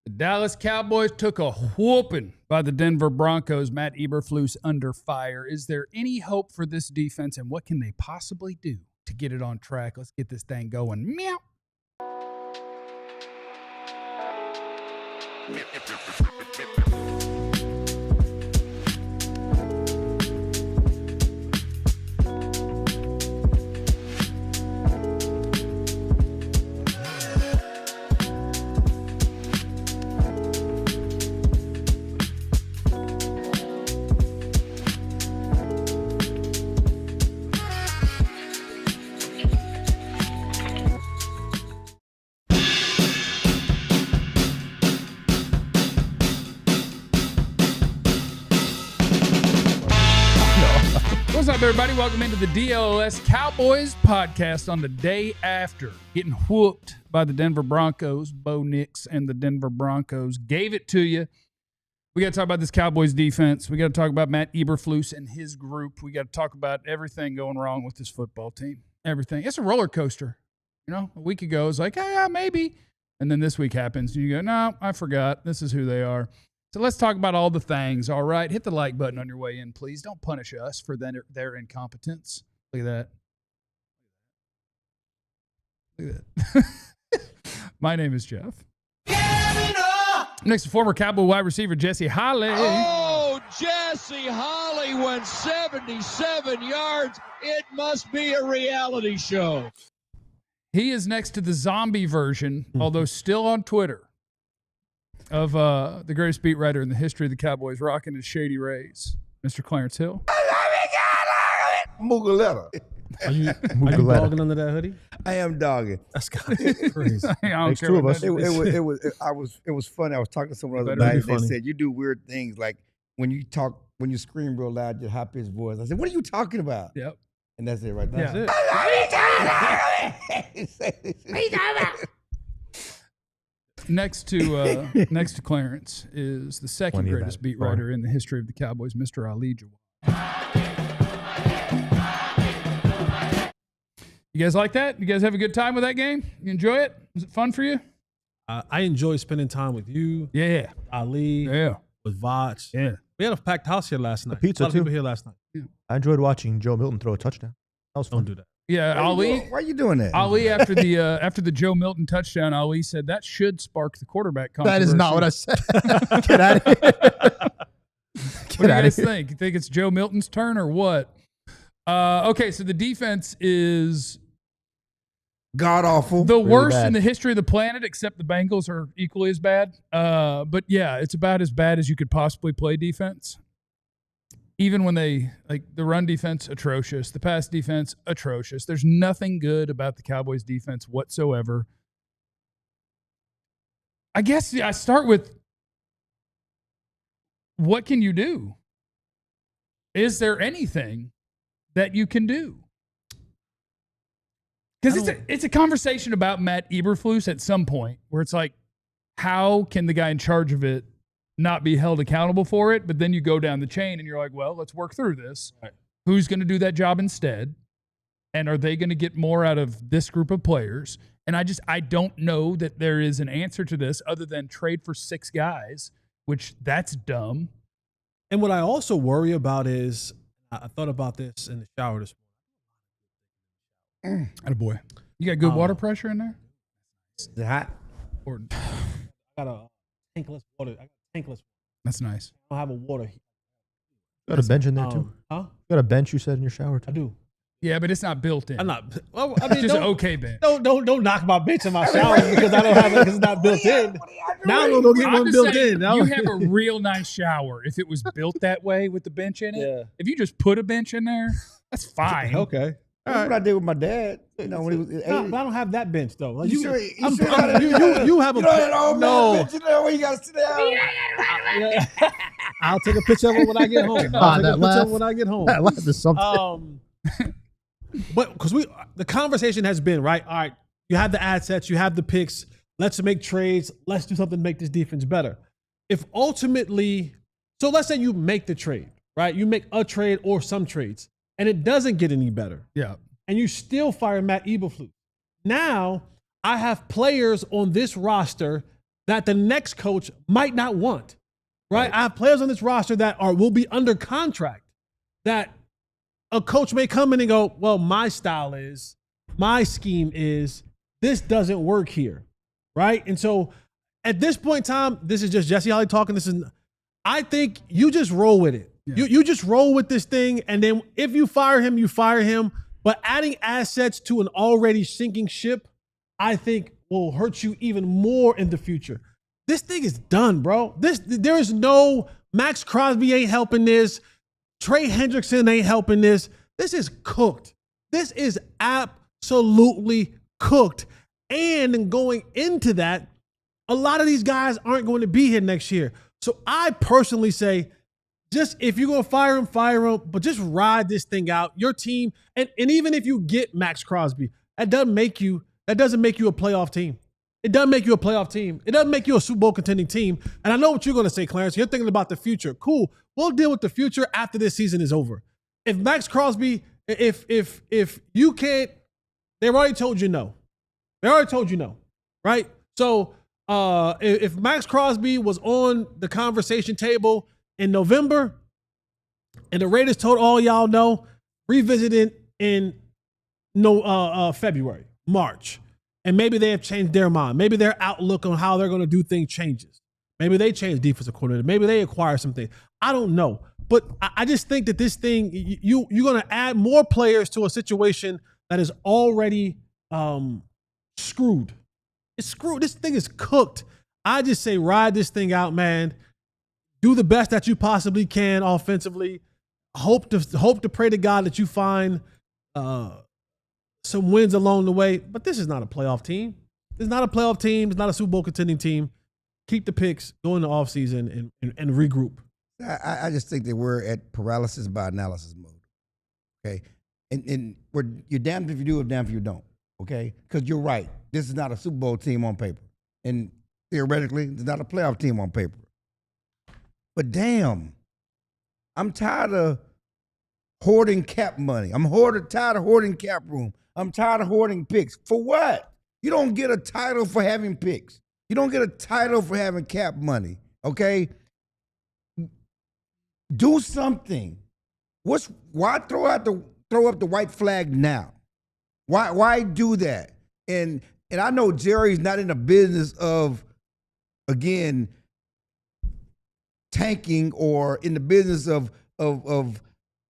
The Dallas Cowboys took a whooping by the Denver Broncos. Matt Eberflus under fire. Is there any hope for this defense, and what can they possibly do to get it on track? Let's get this thing going. Meow. What's up, everybody? Welcome into the DLLS Cowboys podcast on the day after getting whooped by the Denver Broncos. Bo Nix and the Denver Broncos gave it to you. We got to talk about this Cowboys defense. We got to talk about Matt Eberflus and his group. We got to talk about everything going wrong with this football team. Everything. It's a roller coaster. You know, a week ago, it was like, yeah, maybe. And then this week happens, and you go, no, I forgot. This is who they are. So let's talk about all the things, all right? Hit the like button on your way in, please. Don't punish us for their incompetence. Look at that. Look at that. My name is Jeff. Next to former Cowboy wide receiver Jesse Holley. Oh, Jesse Holley went 77 yards. It must be a reality show. He is next to the zombie version, although still on Twitter, of the greatest beat writer in the history of the Cowboys, rocking his Shady Rays, Mr. Clarence Hill. Mugaletta. Are you dogging under that hoodie? I am dogging. That's crazy. I don't Makes care two of what us. that is. It was funny. I was talking to someone the other Better night. be They funny. said you do weird things like when you scream real loud, your high pitched voice. I said, "What are you talking about?" Yep. And that's it right there. That's it. Next to Clarence is the second Plenty of greatest that. beat writer in the history of the Cowboys, Mr. Ali Jawad. You guys like that? You guys have a good time with that game? You enjoy it? Was it fun for you? I enjoy spending time with you, Yeah. Ali, Yeah. with Vach. Yeah. We had a packed house here last night. pizza, a lot of too. people here last night. I enjoyed watching Joe Milton throw a touchdown. That was fun. Don't do that. Yeah, Ali. Why are you doing that? Ali, after the Joe Milton touchdown, Ali said that should spark the quarterback controversy. That is not what I said. Get out of here. What do you guys here. think? You think it's Joe Milton's turn or what? Okay, so the defense is God awful. the worst bad. in the history of the planet, except the Bengals are equally as bad. But yeah, it's about as bad as you could possibly play defense. Even when they, like, the run defense, atrocious. The pass defense, atrocious. There's nothing good about the Cowboys defense whatsoever. I guess I start with, what can you do? Is there anything that you can do? Because it's a conversation about Matt Eberflus at some point where it's like, how can the guy in charge of it not be held accountable for it? But then you go down the chain and you're like, well, let's work through this. Right. Who's going to do that job instead? And are they going to get more out of this group of players? And I don't know that there is an answer to this other than trade for 6 guys, which that's dumb. And what I also worry about is, I thought about this in the shower this Attaboy. You got good water pressure in there? Is it hot? Important. morning. I got a tankless water. That's nice. I don't have a water. Got a bench in there, too. Huh? Got a bench, you said, in your shower, I too. do. Yeah, but it's not built in. I'm not. Well, I It's mean, just an don't, okay bench. don't knock my bench in my shower because I don't have it because it's not built in. Now I'm gonna get I'm one just built saying, in. Now- you have a real nice shower if it was built that way with the bench in it. Yeah. If you just put a bench in there, that's fine. Okay. That's what I did with my dad. You know, when he was No, but I don't have that bench though. Like, You you, sure- you I'm- sure I'm- got it? you have a You know that old no. man bench in there where you got to sit down? Yeah. I'll take a picture of it when I get home. I'll take a that picture of laugh. it when I get home. That laugh is something. But because the conversation has been right. All right, you have the assets, you have the picks. Let's make trades. Let's do something to make this defense better. If ultimately, so let's say you make the trade, right? You make a trade or some trades, and it doesn't get any better. Yeah. And you still fire Matt Eberflus. Now I have players on this roster that the next coach might not want, right? I have players on this roster that will be under contract that a coach may come in and go, well, my style is, my scheme is, this doesn't work here, right? And so at this point in time, this is just Jesse Holley talking. I think you just roll with it. Yeah. You just roll with this thing, and then if you fire him, you fire him. But adding assets to an already sinking ship, I think will hurt you even more in the future. This thing is done, bro. There is no Max Crosby ain't helping this. Trey Hendrickson ain't helping this. This is cooked. This is absolutely cooked. And going into that, a lot of these guys aren't going to be here next year. So I personally say, just if you're going to fire him, but just ride this thing out. Your team, and even if you get Max Crosby, that doesn't make you a playoff team. It doesn't make you a playoff team. It doesn't make you a Super Bowl contending team. And I know what you're going to say, Clarence. You're thinking about the future. Cool. We'll deal with the future after this season is over. If Max Crosby, if you can't, they've already told you no. They already told you no, right? So if Max Crosby was on the conversation table in November and the Raiders told all y'all no, revisit it in February, March. And maybe they have changed their mind. Maybe their outlook on how they're going to do things changes. Maybe they change defensive coordinator. Maybe they acquire something. I don't know. But I just think that this thing, you're going to add more players to a situation that is already screwed. It's screwed. This thing is cooked. I just say ride this thing out, man. Do the best that you possibly can offensively. Hope to pray to God that you find some wins along the way. But this is not a playoff team. It's not a playoff team. It's not a Super Bowl contending team. Keep the picks, go in the offseason and regroup. I just think that we're at paralysis by analysis mode. Okay. And you're damned if you do or damned if you don't. Okay. Because you're right. This is not a Super Bowl team on paper. And theoretically, it's not a playoff team on paper. But damn, I'm tired of hoarding cap money. I'm tired of hoarding cap room. I'm tired of hoarding picks. For what? You don't get a title for having picks. You don't get a title for having cap money, okay? Do something. Why throw up the white flag now? Why do that? And I know Jerry's not in the business of, again, tanking or in the business of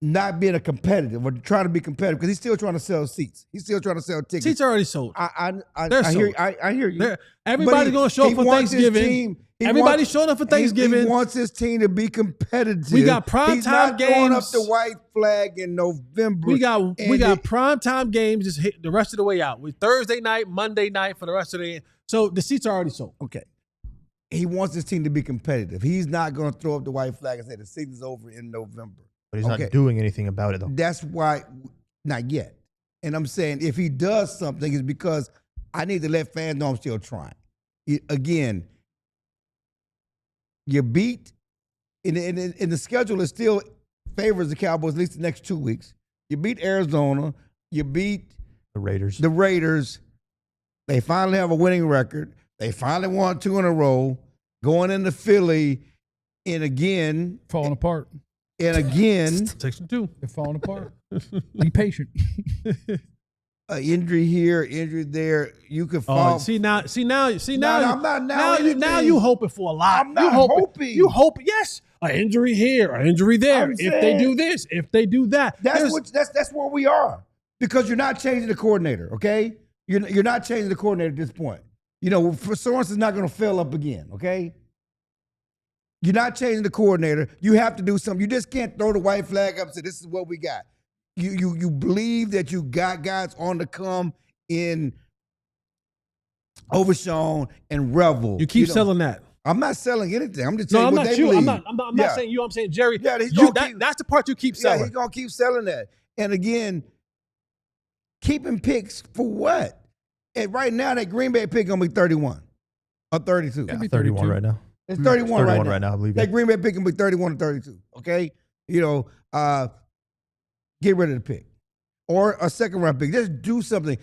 not being a competitive or trying to be competitive because he's still trying to sell seats. He's still trying to sell tickets. Seats are already sold. I hear you. Everybody's going to show up for Thanksgiving. Everybody's showing up for Thanksgiving. He wants his team to be competitive. We got primetime games. He's not throwing up the white flag in November. We got primetime games just hit the rest of the way out. We Thursday night, Monday night for the rest of the – so the seats are already sold. Okay. He wants his team to be competitive. He's not going to throw up the white flag and say the season's over in November. But he's not doing anything about it, though. That's why – not yet. And I'm saying if he does something, it's because I need to let fans know I'm still trying. Again, you beat – and the schedule is still favors the Cowboys at least the next 2 weeks. You beat Arizona. You beat the Raiders. They finally have a winning record. They finally won 2 in a row. Going into Philly, and again – falling apart. And again, Section 2. They're falling apart. Be patient. Injury here, injury there. You could fall. Now. I'm not now. Now you hoping for a lot. I'm not hoping. You hope. Yes, an injury here, an injury there. If they do this, if they do that, that's where we are because you're not changing the coordinator. Okay, you're not changing the coordinator at this point. You know, Sorensen's not going to fill up again. Okay. You're not changing the coordinator. You have to do something. You just can't throw the white flag up and say, this is what we got. You believe that you got guys on the come in Overshawn and Revel. You keep selling that. I'm not selling anything. I'm just saying what they believe. I'm not saying you. I'm saying Jerry. Yeah, that's the part you keep selling. Yeah, he's going to keep selling that. And again, keeping picks for what? And right now, that Green Bay pick going to be 31 or 32. Yeah, 31 right now. It's 31 right now. I believe. That Green Bay pick can be 31 or 32. Okay, get rid of the pick or a second round pick. Just do something.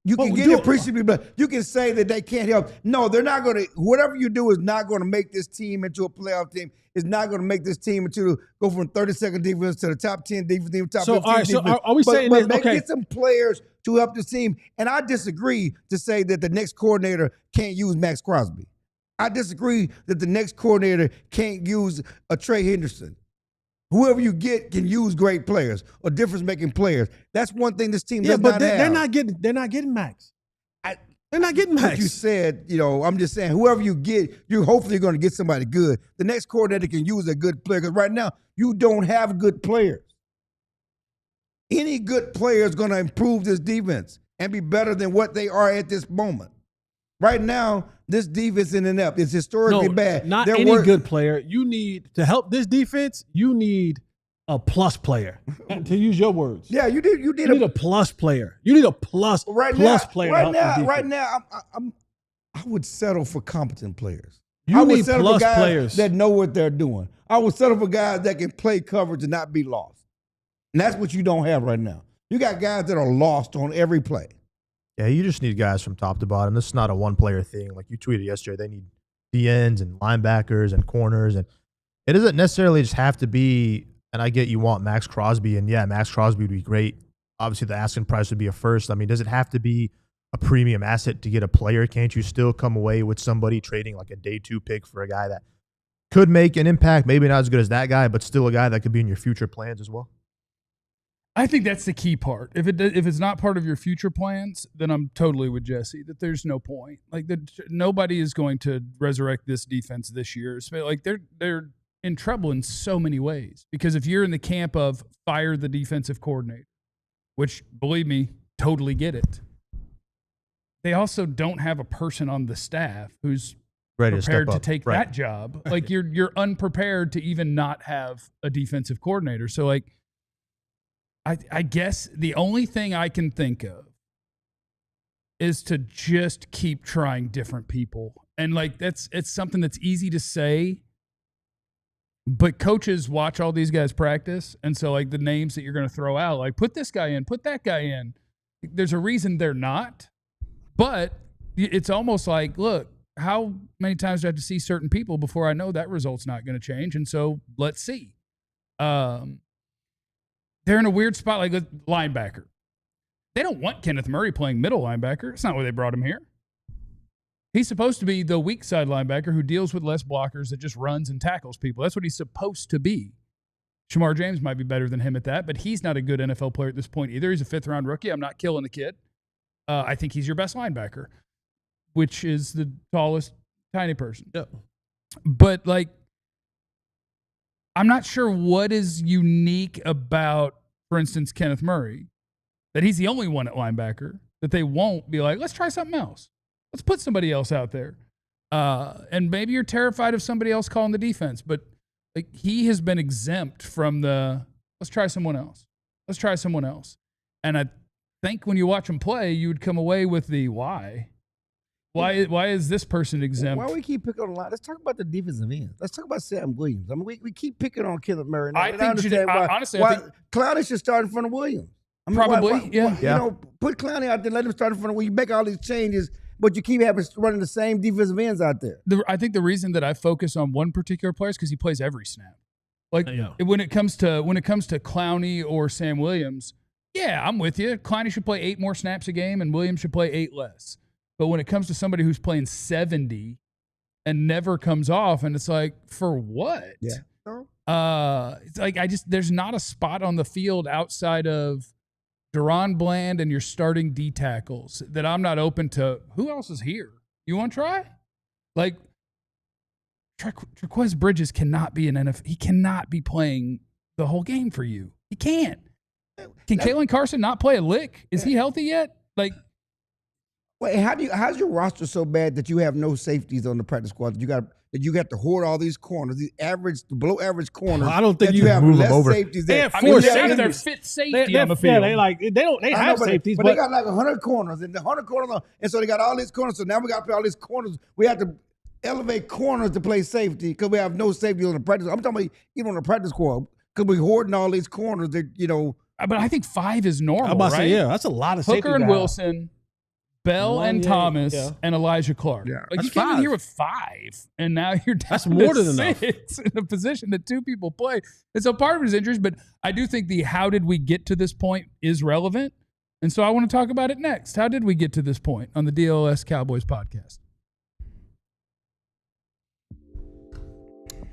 You can get appreciably, but you can say that they can't help. No, they're not going to. Whatever you do is not going to make this team into a playoff team. It's not going to make this team into go from 32nd defense to the top 10 defense team, top 15 defense. So are we saying but this? Okay. Get some players to help this team. And I disagree to say that the next coordinator can't use Max Crosby. I disagree that the next coordinator can't use a Trey Henderson. Whoever you get can use great players or difference-making players. That's one thing this team does not have. They're not getting Max. They're not getting Max. Like you said, I'm just saying, whoever you get, you're hopefully going to get somebody good. The next coordinator can use a good player because right now you don't have good players. Any good player is going to improve this defense and be better than what they are at this moment. Right now, this defense in and up is historically bad. Not any good player. You need to help this defense. You need a plus player, to use your words. Yeah, you need a plus player. You need a plus player. Right now, I would settle for competent players. I would need settle plus for guys players that know what they're doing. I would settle for guys that can play coverage and not be lost. And that's what you don't have right now. You got guys that are lost on every play. Yeah, you just need guys from top to bottom. This is not a one-player thing. Like you tweeted yesterday, they need DNs and linebackers and corners. And it doesn't necessarily just have to be, and I get you want Max Crosby, and yeah, Max Crosby would be great. Obviously, the asking price would be a first. I mean, does it have to be a premium asset to get a player? Can't you still come away with somebody trading like a day 2 pick for a guy that could make an impact? Maybe not as good as that guy, but still a guy that could be in your future plans as well? I think that's the key part. If it's not part of your future plans, then I'm totally with Jesse that there's no point. Like nobody is going to resurrect this defense this year. Like they're in trouble in so many ways because if you're in the camp of fire the defensive coordinator, which believe me, totally get it. They also don't have a person on the staff who's ready prepared to take that job. Like you're unprepared to even not have a defensive coordinator. So like. I guess the only thing I can think of is to just keep trying different people. And like it's something that's easy to say, but coaches watch all these guys practice. And so like the names that you're going to throw out, like put this guy in, put that guy in. There's a reason they're not, but it's almost like, look, how many times do I have to see certain people before I know that result's not going to change? And so let's see. They're in a weird spot, like a linebacker. They don't want Kenneth Murray playing middle linebacker. It's not why they brought him here. He's supposed to be the weak side linebacker who deals with less blockers that just runs and tackles people. That's what he's supposed to be. Shamar James might be better than him at that, but he's not a good NFL player at this point either. He's a 5th-round rookie. I'm not killing the kid. I think he's your best linebacker, which is the tallest, tiny person. Yep. But, like, I'm not sure what is unique about, for instance, Kenneth Murray, that he's the only one at linebacker, that they won't be like, let's try something else. Let's put somebody else out there. And maybe you're terrified of somebody else calling the defense, but like he has been exempt from the, let's try someone else. Let's try someone else. And I think when you watch him play, you would come away with the why. Why is this person exempt? Why do we keep picking on the line? Let's talk about the defensive end. Let's talk about Sam Williams. I mean, we keep picking on Kenneth Murray. I think honestly, Clowney should start in front of Williams. I mean, probably, yeah. You know, put Clowney out there, let him start in front of Williams. You make all these changes, but you keep running the same defensive ends out there. I think the reason that I focus on one particular player is because he plays every snap. Like when it comes to Clowney or Sam Williams, yeah, I'm with you. Clowney should play 8 more snaps a game, and Williams should play 8 less. But when it comes to somebody who's playing 70 and never comes off, and it's like, for what? Yeah. It's like there's not a spot on the field outside of Deron Bland and your starting D tackles that I'm not open to. Who else is here? You want to try? Like, Traquez Bridges cannot be an NFL. He cannot be playing the whole game for you. He can't. Can Kalen Carson not play a lick? Is he healthy yet? Like, wait, how's your roster so bad that you have no safeties on the practice squad? That you got to hoard all these corners, below average corners. I don't think you have move less them over. safeties. They have 4 safeties. Their 5th safety on the field. They have safeties, but they got like 100 corners, and the 100 corners, and so they got all these corners. So now we got to play all these corners. We have to elevate corners to play safety because we have no safety on the practice. I'm talking about even on the practice squad because we're hoarding all these corners. That But I think 5 is normal. I'm about right? to say, yeah, that's a lot of safety. Hooker and Wilson. Bell and Thomas and Elijah Clark. Yeah, Like, you that's came in 5. here with 5, and now you're down That's more to than enough. 6 in a position that 2 people play. And so part of it is injuries, but I do think the how did we get to this point is relevant. And so I want to talk about it next. How did we get to this point on the DLLS Cowboys podcast?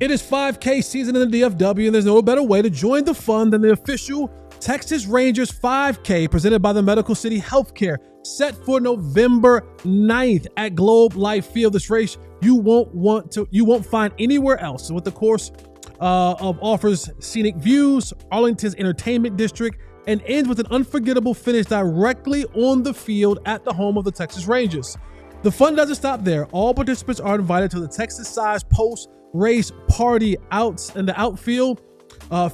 It is 5K season in the DFW, and there's no better way to join the fun than the official Texas Rangers 5K presented by the Medical City Healthcare, set for November 9th at Globe Life Field. This race you won't find anywhere else. So with the course offers scenic views, Arlington's entertainment district, and ends with an unforgettable finish directly on the field at the home of the Texas Rangers. The fun doesn't stop there. All participants are invited to the Texas-sized post-race party out in the outfield,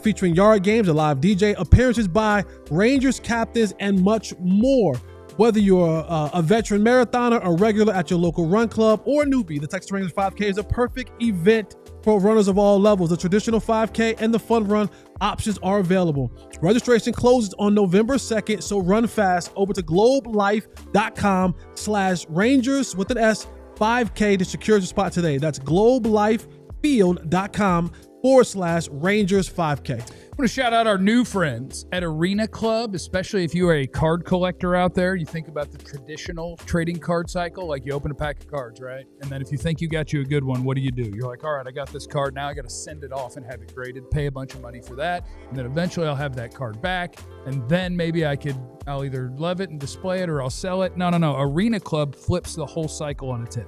featuring yard games, a live DJ, appearances by Rangers captains, and much more. Whether you're a veteran marathoner, a regular at your local run club, or a newbie, the Texas Rangers 5K is a perfect event for runners of all levels. The traditional 5K and the fun run options are available. Registration closes on November 2nd, so run fast over to globelife.com/Rangers with an S 5K to secure your spot today. That's globelifefield.com/Rangers 5K. I want to shout out our new friends at Arena Club, especially if you are a card collector out there. You think about the traditional trading card cycle, like you open a pack of cards, right? And then if you think you got you a good one, what do? You're like, all right, I got this card. Now I got to send it off and have it graded, pay a bunch of money for that. And then eventually I'll have that card back. And then maybe I'll either love it and display it or I'll sell it. No. Arena Club flips the whole cycle on its head.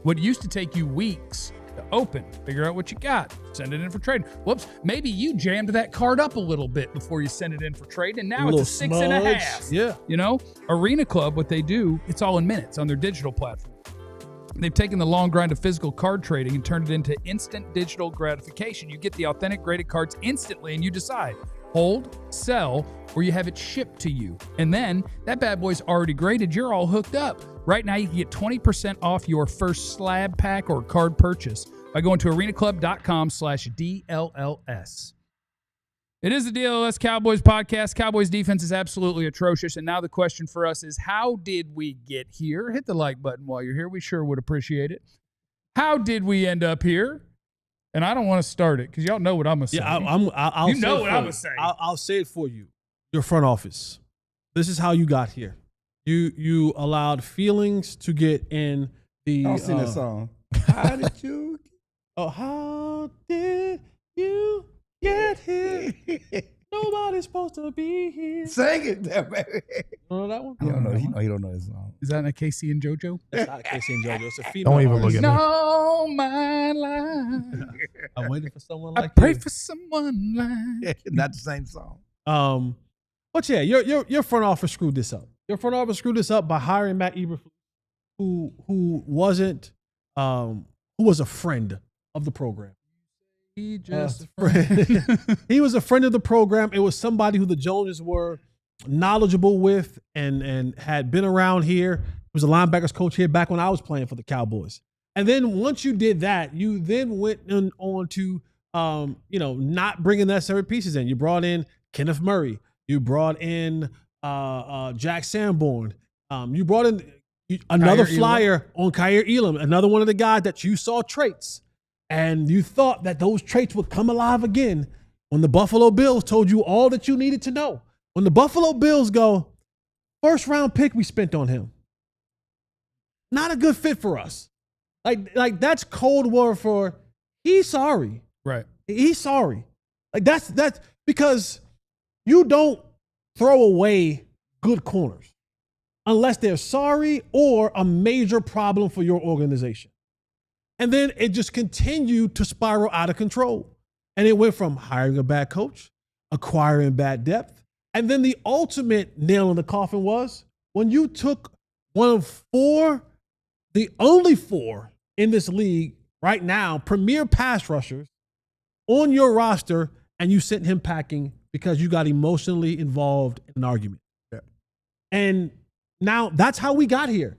What used to take you weeks to open, figure out what you got, send it in for trade. Whoops, maybe you jammed that card up a little bit before you send it in for trade, and now it's a 6.5. Yeah. You know, Arena Club, what they do, it's all in minutes on their digital platform. They've taken the long grind of physical card trading and turned it into instant digital gratification. You get the authentic graded cards instantly, and you decide, hold, sell, or you have it shipped to you. And then that bad boy's already graded. You're all hooked up. Right now, you can get 20% off your first slab pack or card purchase by going to arenaclub.com/DLLS. It is the DLLS Cowboys podcast. Cowboys defense is absolutely atrocious. And now the question for us is, how did we get here? Hit the like button while you're here. We sure would appreciate it. How did we end up here? And I don't want to start it because y'all know what I'm going to say. Yeah, I'll you say know it what for I'm you. going to say. I'll say it for you. Your front office. This is how you got here. You allowed feelings to get in the. Don't sing that song. How did you? Oh, how did you get here? Nobody's supposed to be here. Sing it, there, baby. You know that one? He don't know. He don't know his song. Is that a Casey and JoJo? That's not Casey and JoJo. It's a female. Don't even look artist. at me. No, my life. I'm waiting for someone I like pray you. for someone like. Not the same song. But yeah, your front office screwed this up. Your front office screwed this up by hiring Matt Eberflus, who was a friend of the program. He just a friend. friend. He was a friend of the program. It was somebody who the Joneses were knowledgeable with and had been around here. He was a linebackers coach here back when I was playing for the Cowboys. And then once you did that, you then went on to not bringing necessary pieces in. You brought in Kenneth Murray. You brought in Jack Sanborn. You brought in another Kyer flyer on Kyer Elam, another one of the guys that you saw traits. And you thought that those traits would come alive again when the Buffalo Bills told you all that you needed to know. When the Buffalo Bills go, first round pick we spent on him. Not a good fit for us. Like that's cold war for he's sorry. Right. He's sorry. Like that's because you don't throw away good corners unless they're sorry or a major problem for your organization. And then it just continued to spiral out of control. And it went from hiring a bad coach, acquiring bad depth, and then the ultimate nail in the coffin was when you took one of the only 4 in this league right now, premier pass rushers on your roster, and you sent him packing because you got emotionally involved in an argument. Yeah. And now that's how we got here.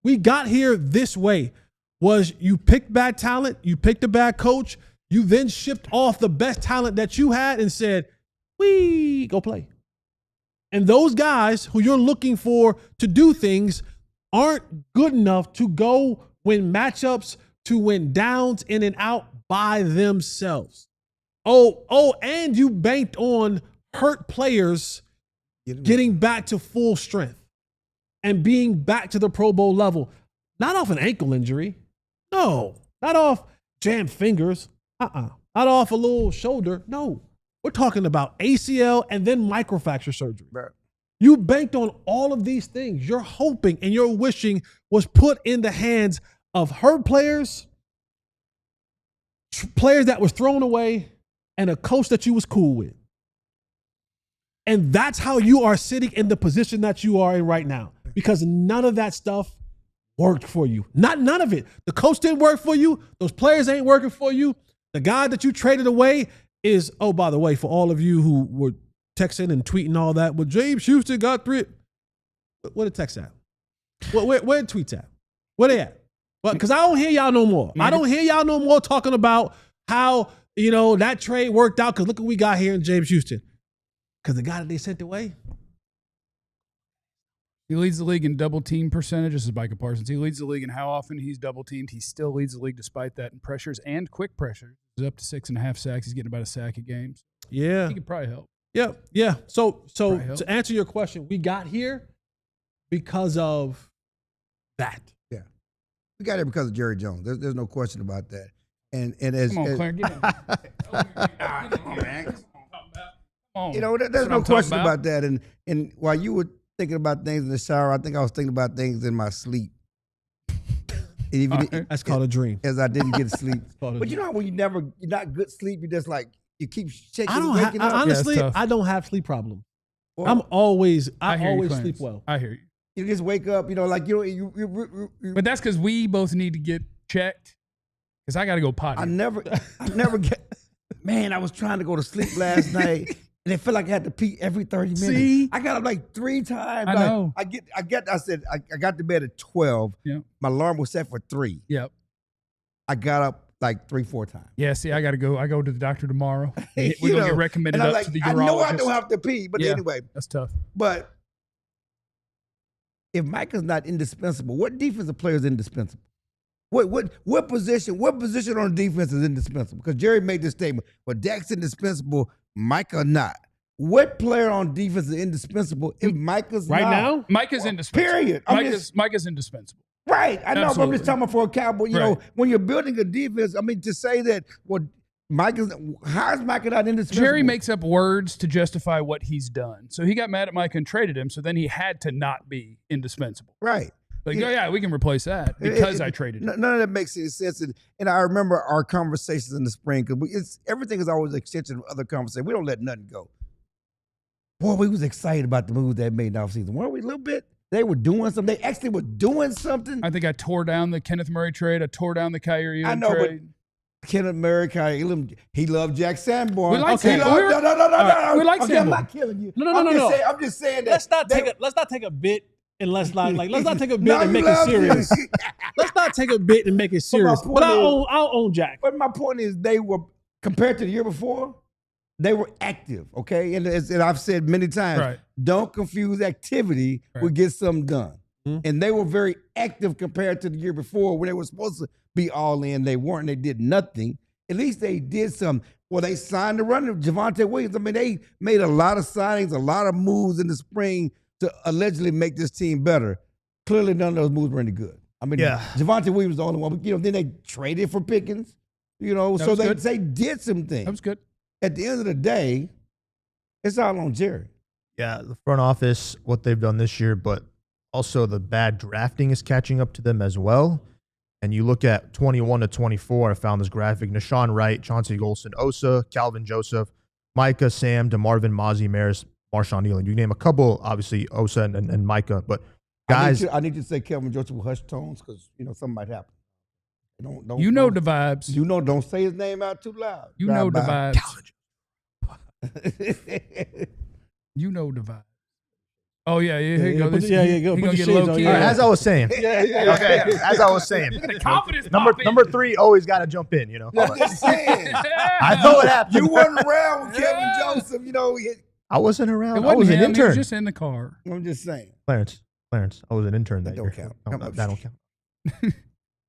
We got here this way. Was you picked bad talent, you picked a bad coach, you then shipped off the best talent that you had and said, go play. And those guys who you're looking for to do things aren't good enough to go win matchups, to win downs in and out by themselves. And you banked on hurt players getting back to full strength and being back to the Pro Bowl level. Not off an ankle injury. No. Not off jammed fingers. Not off a little shoulder. No. We're talking about ACL and then microfracture surgery. Right. You banked on all of these things. You're hoping and you're wishing was put in the hands of hurt players, players that was thrown away, and a coach that you was cool with. And that's how you are sitting in the position that you are in right now, because none of that stuff worked for you. None of it. The coach didn't work for you. Those players ain't working for you. The guy that you traded away is, oh, by the way, for all of you who were texting and tweeting all that, well, James Houston got 3. Where the text at? Where the tweets at? Where they at? Well, because I don't hear y'all no more. I don't hear y'all no more talking about how, that trade worked out, because look what we got here in James Houston. Because the guy that they sent away. He leads the league in double team percentage. This is Micah Parsons. He leads the league in how often he's double teamed. He still leads the league despite that in pressures and quick pressures. He's up to 6.5 sacks. He's getting about a sack a game. Yeah. He could probably help. Yeah. So to answer your question, we got here because of that. Yeah. We got here because of Jerry Jones. There's no question about that. And as Come on, Clarence, get in. There's no question about that. And while you were thinking about things in the shower, I think I was thinking about things in my sleep. That's called a dream. As I didn't get sleep. But you know how when you're not good sleep, you just like you keep shaking and waking up. Honestly, Yeah, I don't have sleep problems. Well, I always Clarence. sleep well. I hear you. You just wake up, you. But that's because we both need to get checked. Because I got to go potty. I never get. Man, I was trying to go to sleep last night, and it felt like I had to pee every 30 minutes. See? I got up like 3 times. I know. I got to bed at 12. Yeah. My alarm was set for 3. Yep. I got up like 3-4 times. Yeah, see, I got to go. I go to the doctor tomorrow. We're going to get recommended and I'm up like, to the I urologist. know I don't have to pee, but Yeah. anyway. That's tough. But if Micah's not indispensable, what defensive player is indispensable? What position on the defense is indispensable? Because Jerry made this statement, well, Dak's indispensable, Micah not. What player on defense is indispensable if Micah's Right not? now? Micah's indispensable. Period. Micah's indispensable. Right. I know, but I'm Absolutely. just talking about for a Cowboy. You know, when you're building a defense, I mean, to say that, well, how is Micah not indispensable? Jerry makes up words to justify what he's done. So he got mad at Micah and traded him, so then he had to not be indispensable. Right. Like, yeah, we can replace that because I traded him. None of that makes any sense. And I remember our conversations in the spring, because everything is always an extension of other conversations. We don't let nothing go. Boy, we was excited about the moves they made in the offseason. Weren't we a little bit? They were doing something. They actually were doing something. I think I tore down the Kenneth Murray trade. I tore down the Kyrie I Irving know, trade. but Kenneth Murray, he loved Jack Sanborn. We like Okay, Sanborn. No. We like I'm Sanborn. not killing you. No. I'm just saying that. Let's not take a bit and let's not take a bit No, and you make it love serious. him. Let's not take a bit and make it serious. point But is- I'll own Jack. But my point is, they were, compared to the year before, they were active, okay? And I've said many times, Right. don't confuse activity with get something done. And they were very active compared to the year before when they were supposed to be all in. They weren't. They did nothing. At least they did something. Well, they signed the runner, Javonte Williams. I mean, they made a lot of signings, a lot of moves in the spring to allegedly make this team better. Clearly, none of those moves were any good. I mean, Javonte Williams was the only one. But, then they traded for Pickens, so they did some things. That was good. At the end of the day, it's all on Jerry. Yeah, the front office, what they've done this year, but also the bad drafting is catching up to them as well. And you look at 21 to 24, I found this graphic. Nashawn Wright, Chauncey Golston, Osa, Calvin Joseph, Micah, Sam, DeMarvin, Mozzie, Maris, Marshawn Nealon. You name a couple, obviously, Osa and Micah. But guys, I need you to say Kelvin Joseph with hushed tones because, something might happen. Don't the vibes. Don't say his name out too loud. You know the vibes. You know the vibes. Oh, yeah. Here you go. Go. He gonna Put get your low shades key. on, as I was saying. Okay, as I was saying. Confidence Number 3 always got to jump in, I'm just saying. I know it happened. You wasn't around with Kevin Joseph, I wasn't around. It I was wasn't an him. He was intern. just in the car. I'm just saying. Clarence, Clarence, I was an intern That that don't year. count. No, Come that, on. that don't count.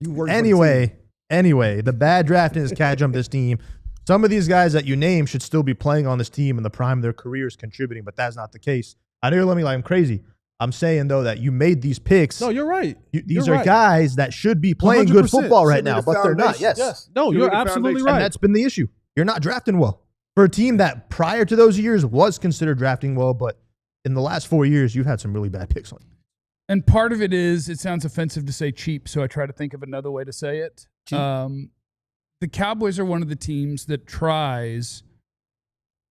You work for the team. Anyway, the bad drafting is catch up this team. Some of these guys that you name should still be playing on this team in the prime of their careers, contributing, but that's not the case. I know you're letting me like I'm crazy. I'm saying, though, that you made these picks. No, you're right. These are guys that should be playing 100%. good football right Should be now, the but they're not. foundation. Yes. No, Should you're be the absolutely foundation. right. And that's been the issue. You're not drafting well. For a team that prior to those years was considered drafting well, but in the last 4 years, you've had some really bad picks on you. And part of it is, it sounds offensive to say cheap, so I try to think of another way to say it. The Cowboys are one of the teams that tries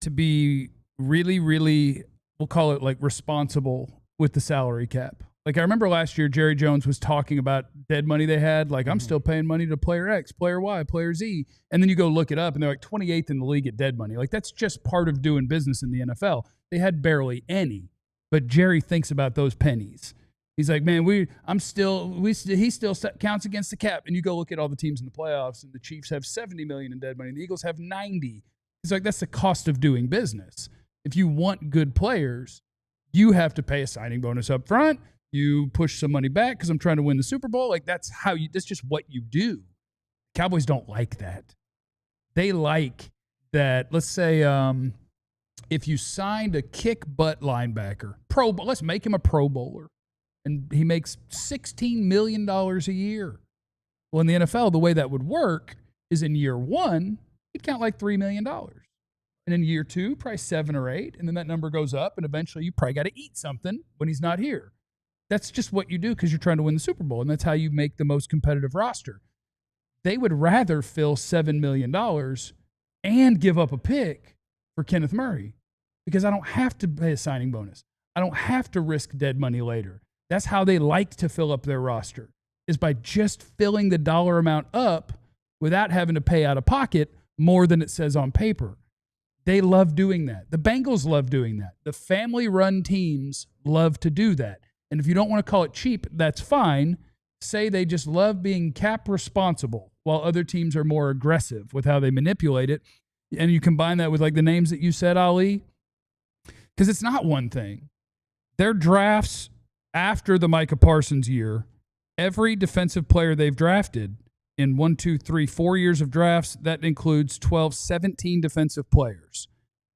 to be really, really, we'll call it like responsible with the salary cap. Like I remember last year, Jerry Jones was talking about dead money they had. Like, I'm still paying money to player X, player Y, player Z. And then you go look it up, and they're like 28th in the league at dead money. Like, that's just part of doing business in the NFL. They had barely any. But Jerry thinks about those pennies. He's like, man, he still counts against the cap. And you go look at all the teams in the playoffs, and the Chiefs have $70 million in dead money. The Eagles have $90. He's like, that's the cost of doing business. If you want good players, you have to pay a signing bonus up front. You push some money back because I'm trying to win the Super Bowl. Like, that's just what you do. Cowboys don't like that. They like that. Let's say if you signed a kick butt linebacker, let's make him a Pro Bowler, and he makes $16 million a year. Well, in the NFL, the way that would work is in year one, he'd count like $3 million. And in year two, probably 7 or 8. And then that number goes up, and eventually you probably got to eat something when he's not here. That's just what you do because you're trying to win the Super Bowl, and that's how you make the most competitive roster. They would rather fill $7 million and give up a pick for Kenneth Murray because I don't have to pay a signing bonus. I don't have to risk dead money later. That's how they like to fill up their roster, is by just filling the dollar amount up without having to pay out of pocket more than it says on paper. They love doing that. The Bengals love doing that. The family-run teams love to do that. And if you don't want to call it cheap, that's fine. Say they just love being cap responsible while other teams are more aggressive with how they manipulate it. And you combine that with like the names that you said, Ali, because it's not one thing. Their drafts after the Micah Parsons year, every defensive player they've drafted in 4 years of drafts, that includes 17 defensive players.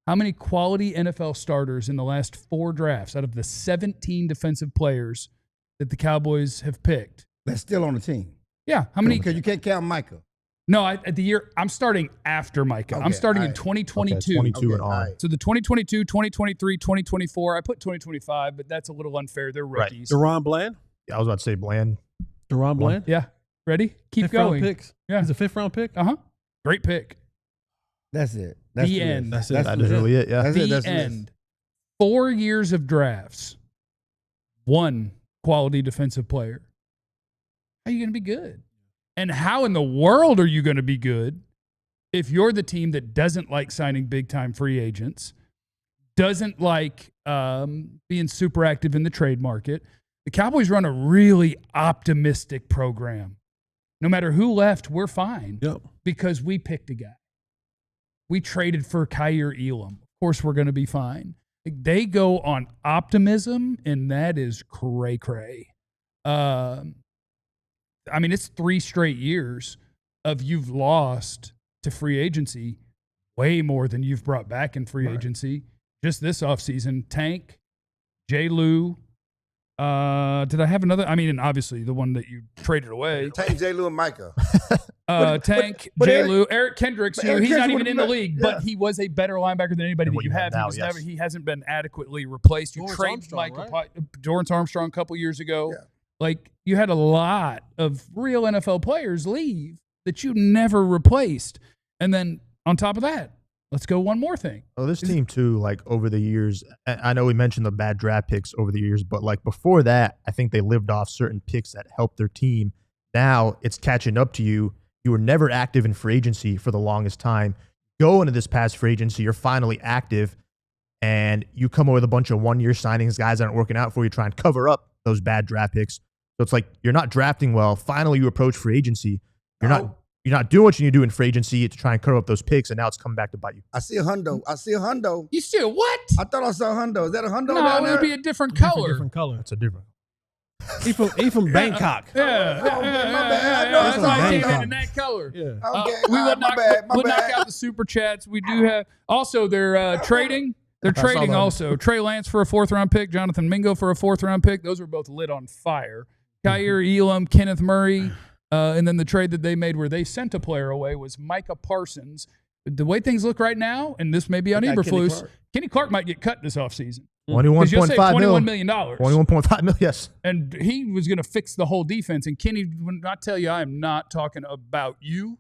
How many quality NFL starters in the last 4 drafts out of the 17 defensive players that the Cowboys have picked? That's still on the team. Yeah. How many? Because you can't count Micah. No, I'm starting after Micah. Okay, I'm starting in all right. 2022. 22 and all on. right. So the 2022, 2023, 2024, I put 2025, but that's a little unfair. They're Right. rookies. Deron Bland. Yeah, I was about to say Bland. Deron Bland. Yeah. Ready? Keep 5th round going. picks. Yeah. He's a 5th round pick. Uh-huh. Great pick. That's it. That's The list. end. That's it. That is really it, yeah. That's it. The That's the list. end. 4 years of drafts. 1 quality defensive player. How are you going to be good? And how in the world are you going to be good if you're the team that doesn't like signing big-time free agents, doesn't like being super active in the trade market? The Cowboys run a really optimistic program. No matter who left, we're fine. Yep. Because we picked a guy. We traded for Kyer Elam. Of course, we're going to be fine. They go on optimism, and that is cray-cray. I mean, it's 3 straight years of you've lost to free agency way more than you've brought back in free agency. Just this offseason, Tank, J. Lou. Did I have another? I mean, and obviously the one that you traded away. Tank, J. Lou, and Micah. Tank, but J. Lou, Eric Kendricks, who Eric he's not Kendricks even in the would've league, been- but he was a better linebacker than anybody Than that what you you have. have now, yes. He hasn't been adequately replaced. You Dorrance traded Armstrong, Dorrance Armstrong a couple years ago. Yeah. Like, you had a lot of real NFL players leave that you never replaced. And then on top of that, let's go one more thing. Oh, this team too, like over the years, I know we mentioned the bad draft picks over the years, but like before that, I think they lived off certain picks that helped their team. Now it's catching up to you. You were never active in free agency for the longest time. Go into this past free agency, you're finally active, and you come up with a bunch of 1-year signings, guys that aren't working out for you, try and cover up those bad draft picks. So it's like you're not drafting well. Finally, you approach free agency. You're not doing what you need to do in free agency to try and cover up those picks, and now it's coming back to bite you. I see a hundo. You still what? I thought I saw a hundo. Is that a hundo No, down it there? would be a different color. Different color. That's a different. He from Bangkok. Yeah. my bad. I know That's it's why from I came Bangkok. in that color. Yeah. Okay, We will my bad. knock out the super chats. We do have also they're trading. They're trading that. also. Trey Lance for a 4th-round pick, Jonathan Mingo for a 4th-round pick. Those were both lit on fire. Kyer Elam, Kenneth Murray, and then the trade that they made where they sent a player away was Micah Parsons. The way things look right now, and this may be on Eberflus, Kenny Clark might get cut this offseason. $21.5 $21 million. $21.5 million, yes. And he was going to fix the whole defense. And Kenny, when I tell you, I am not talking about you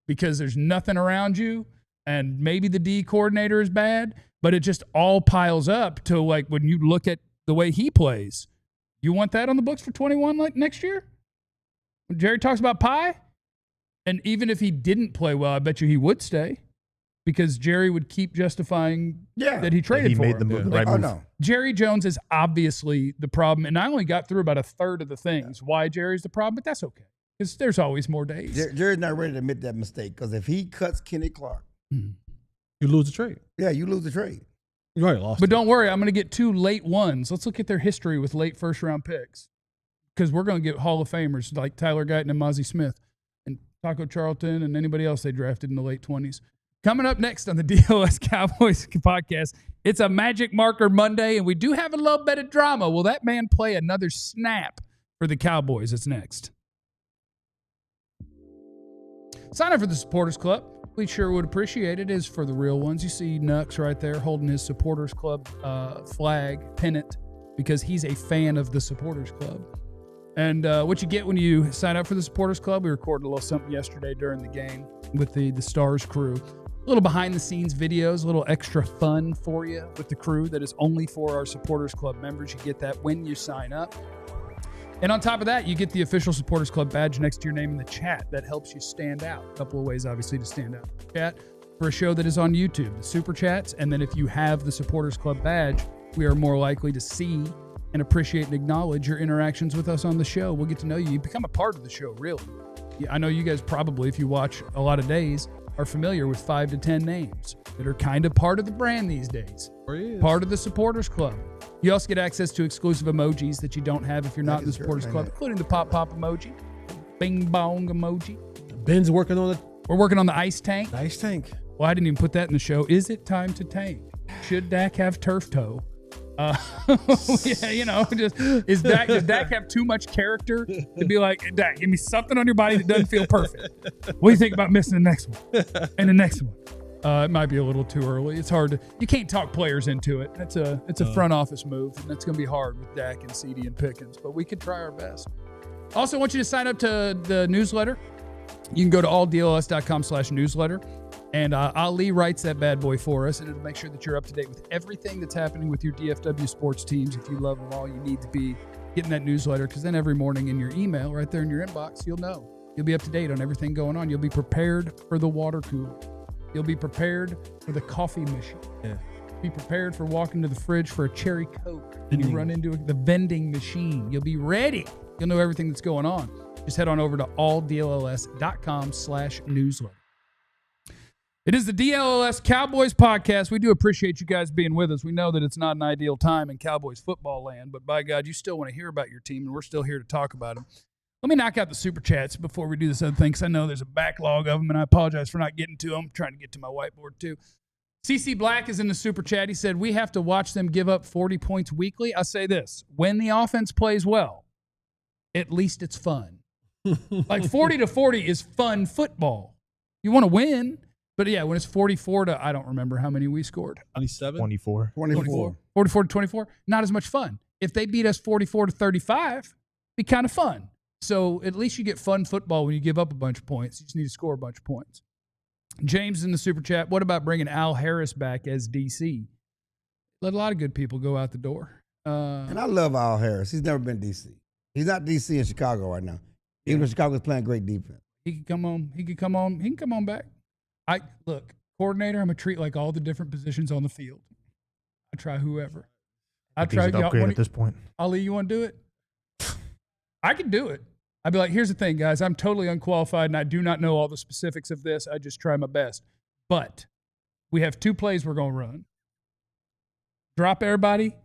because there's nothing around you, and maybe the D coordinator is bad, but it just all piles up to like when you look at the way he plays. You want that on the books for 21 like next year? When Jerry talks about pie? And even if he didn't play well, I bet you he would stay because Jerry would keep justifying that he traded for him. He made the move, the right Oh, move. no. Jerry Jones is obviously the problem, and I only got through about a third of the things why Jerry's the problem, but that's okay because there's always more days. Jerry's not ready to admit that mistake because if he cuts Kenny Clark, You lose the trade. yeah, you lose the trade. You already lost. But don't worry, I'm going to get 2 late ones. Let's look at their history with late first-round picks because we're going to get Hall of Famers like Tyler Guyton and Mozzie Smith and Taco Charlton and anybody else they drafted in the late 20s. Coming up next on the DLS Cowboys podcast, it's a Magic Marker Monday, and we do have a little bit of drama. Will that man play another snap for the Cowboys? It's next. Sign up for the Supporters Club. We sure would appreciate it. It is for the real ones. You see Nux right there holding his Supporters Club flag, pennant, because he's a fan of the Supporters Club. And what you get when you sign up for the Supporters Club, we recorded a little something yesterday during the game with the Stars crew. A little behind-the-scenes videos, a little extra fun for you with the crew that is only for our Supporters Club members. You get that when you sign up. And on top of that, you get the official Supporters Club badge next to your name in the chat. That helps you stand out. A couple of ways, obviously, to stand out. Chat for a show that is on YouTube, the Super Chats. And then if you have the Supporters Club badge, we are more likely to see and appreciate and acknowledge your interactions with us on the show. We'll get to know you. You become a part of the show, really. I know you guys probably, if you watch a lot of days, are familiar with 5 to 10 names that are kind of part of the brand these days. Part of the Supporters Club. You also get access to exclusive emojis that you don't have if you're not in the Supporters Club, including the pop emoji, bing bong emoji. Ben's working on it. We're working on the ice tank. Ice tank. Well, I didn't even put that in the show. Is it time to tank? Should Dak have turf toe? Yeah, you know, does Dak have too much character to be like, Dak, give me something on your body that doesn't feel perfect? What do you think about missing the next one and the next one? It might be a little too early. It's hard to. You can't talk players into it. It's a front office move, and that's going to be hard with Dak and CD and Pickens. But we could try our best. Also, I want you to sign up to the newsletter. You can go to alldls.com/newsletter. And Ali writes that bad boy for us, and it'll make sure that you're up to date with everything that's happening with your DFW sports teams. If you love them all, you need to be getting that newsletter, because then every morning in your email, right there in your inbox, you'll know. You'll be up to date on everything going on. You'll be prepared for the water cooler. You'll be prepared for the coffee machine. Yeah. Be prepared for walking to the fridge for a cherry Coke. And you run into the vending machine. You'll be ready. You'll know everything that's going on. Just head on over to alldls.com/newsletter. It is the DLLS Cowboys podcast. We do appreciate you guys being with us. We know that it's not an ideal time in Cowboys football land, but by God, you still want to hear about your team, and we're still here to talk about them. Let me knock out the super chats before we do this other thing, because I know there's a backlog of them, and I apologize for not getting to them. I'm trying to get to my whiteboard, too. CC Black is in the super chat. He said, we have to watch them give up 40 points weekly. I say this, when the offense plays well, at least it's fun. Like 40-40 is fun football. You want to win. But yeah, when it's 44 to, I don't remember how many we scored. 27? 24. 24. 44 to 24, not as much fun. If they beat us 44 to 35, be kind of fun. So at least you get fun football when you give up a bunch of points. You just need to score a bunch of points. James in the super chat, what about bringing Al Harris back as DC? Let a lot of good people go out the door. And I love Al Harris. He's never been DC. He's not DC in Chicago right now. Even though Chicago's playing great defense. He can come on. He can come on back. Look, coordinator, I'm going to treat like all the different positions on the field. I try whoever. I try to upgrade at this point. Ali, you want to do it? I can do it. I'd be like, here's the thing, guys. I'm totally unqualified, and I do not know all the specifics of this. I just try my best. But we have 2 plays we're going to run. Drop everybody,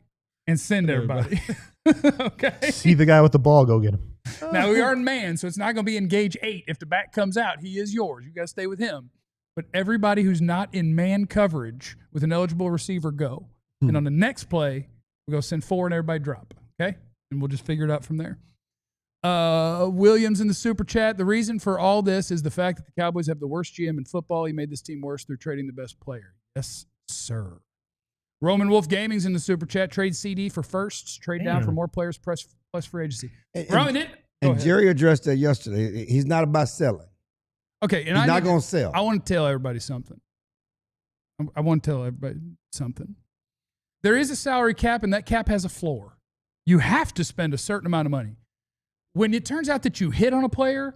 and send everybody. Okay. See the guy with the ball, go get him. Now we are in man, so it's not going to be engage 8. If the back comes out, he is yours. You got to stay with him. But everybody who's not in man coverage with an eligible receiver, go. And on the next play, we go send 4 and everybody drop. Okay, and we'll just figure it out from there. Williams in the super chat. The reason for all this is the fact that the Cowboys have the worst GM in football. He made this team worse through trading the best player. Yes, sir. Roman Wolf Gaming's in the super chat. Trade CD for firsts. Trade down for more players plus free agency. And Jerry addressed that yesterday. He's not about selling. Okay, and he's not going to sell. I want to tell everybody something. I want to tell everybody something. There is a salary cap, and that cap has a floor. You have to spend a certain amount of money. When it turns out that you hit on a player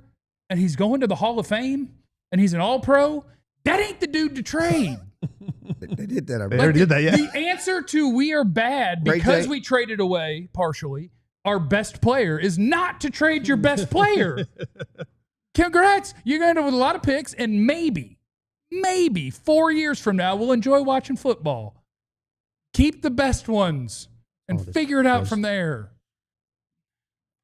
and he's going to the Hall of Fame and he's an all-pro, that ain't the dude to trade. They did that already. They already did that, yeah. The answer to we are bad because we traded away, partially, our best player is not to trade your best player. Congrats. You're going to end up with a lot of picks, and maybe 4 years from now, we'll enjoy watching football. Keep the best ones and figure it out from there.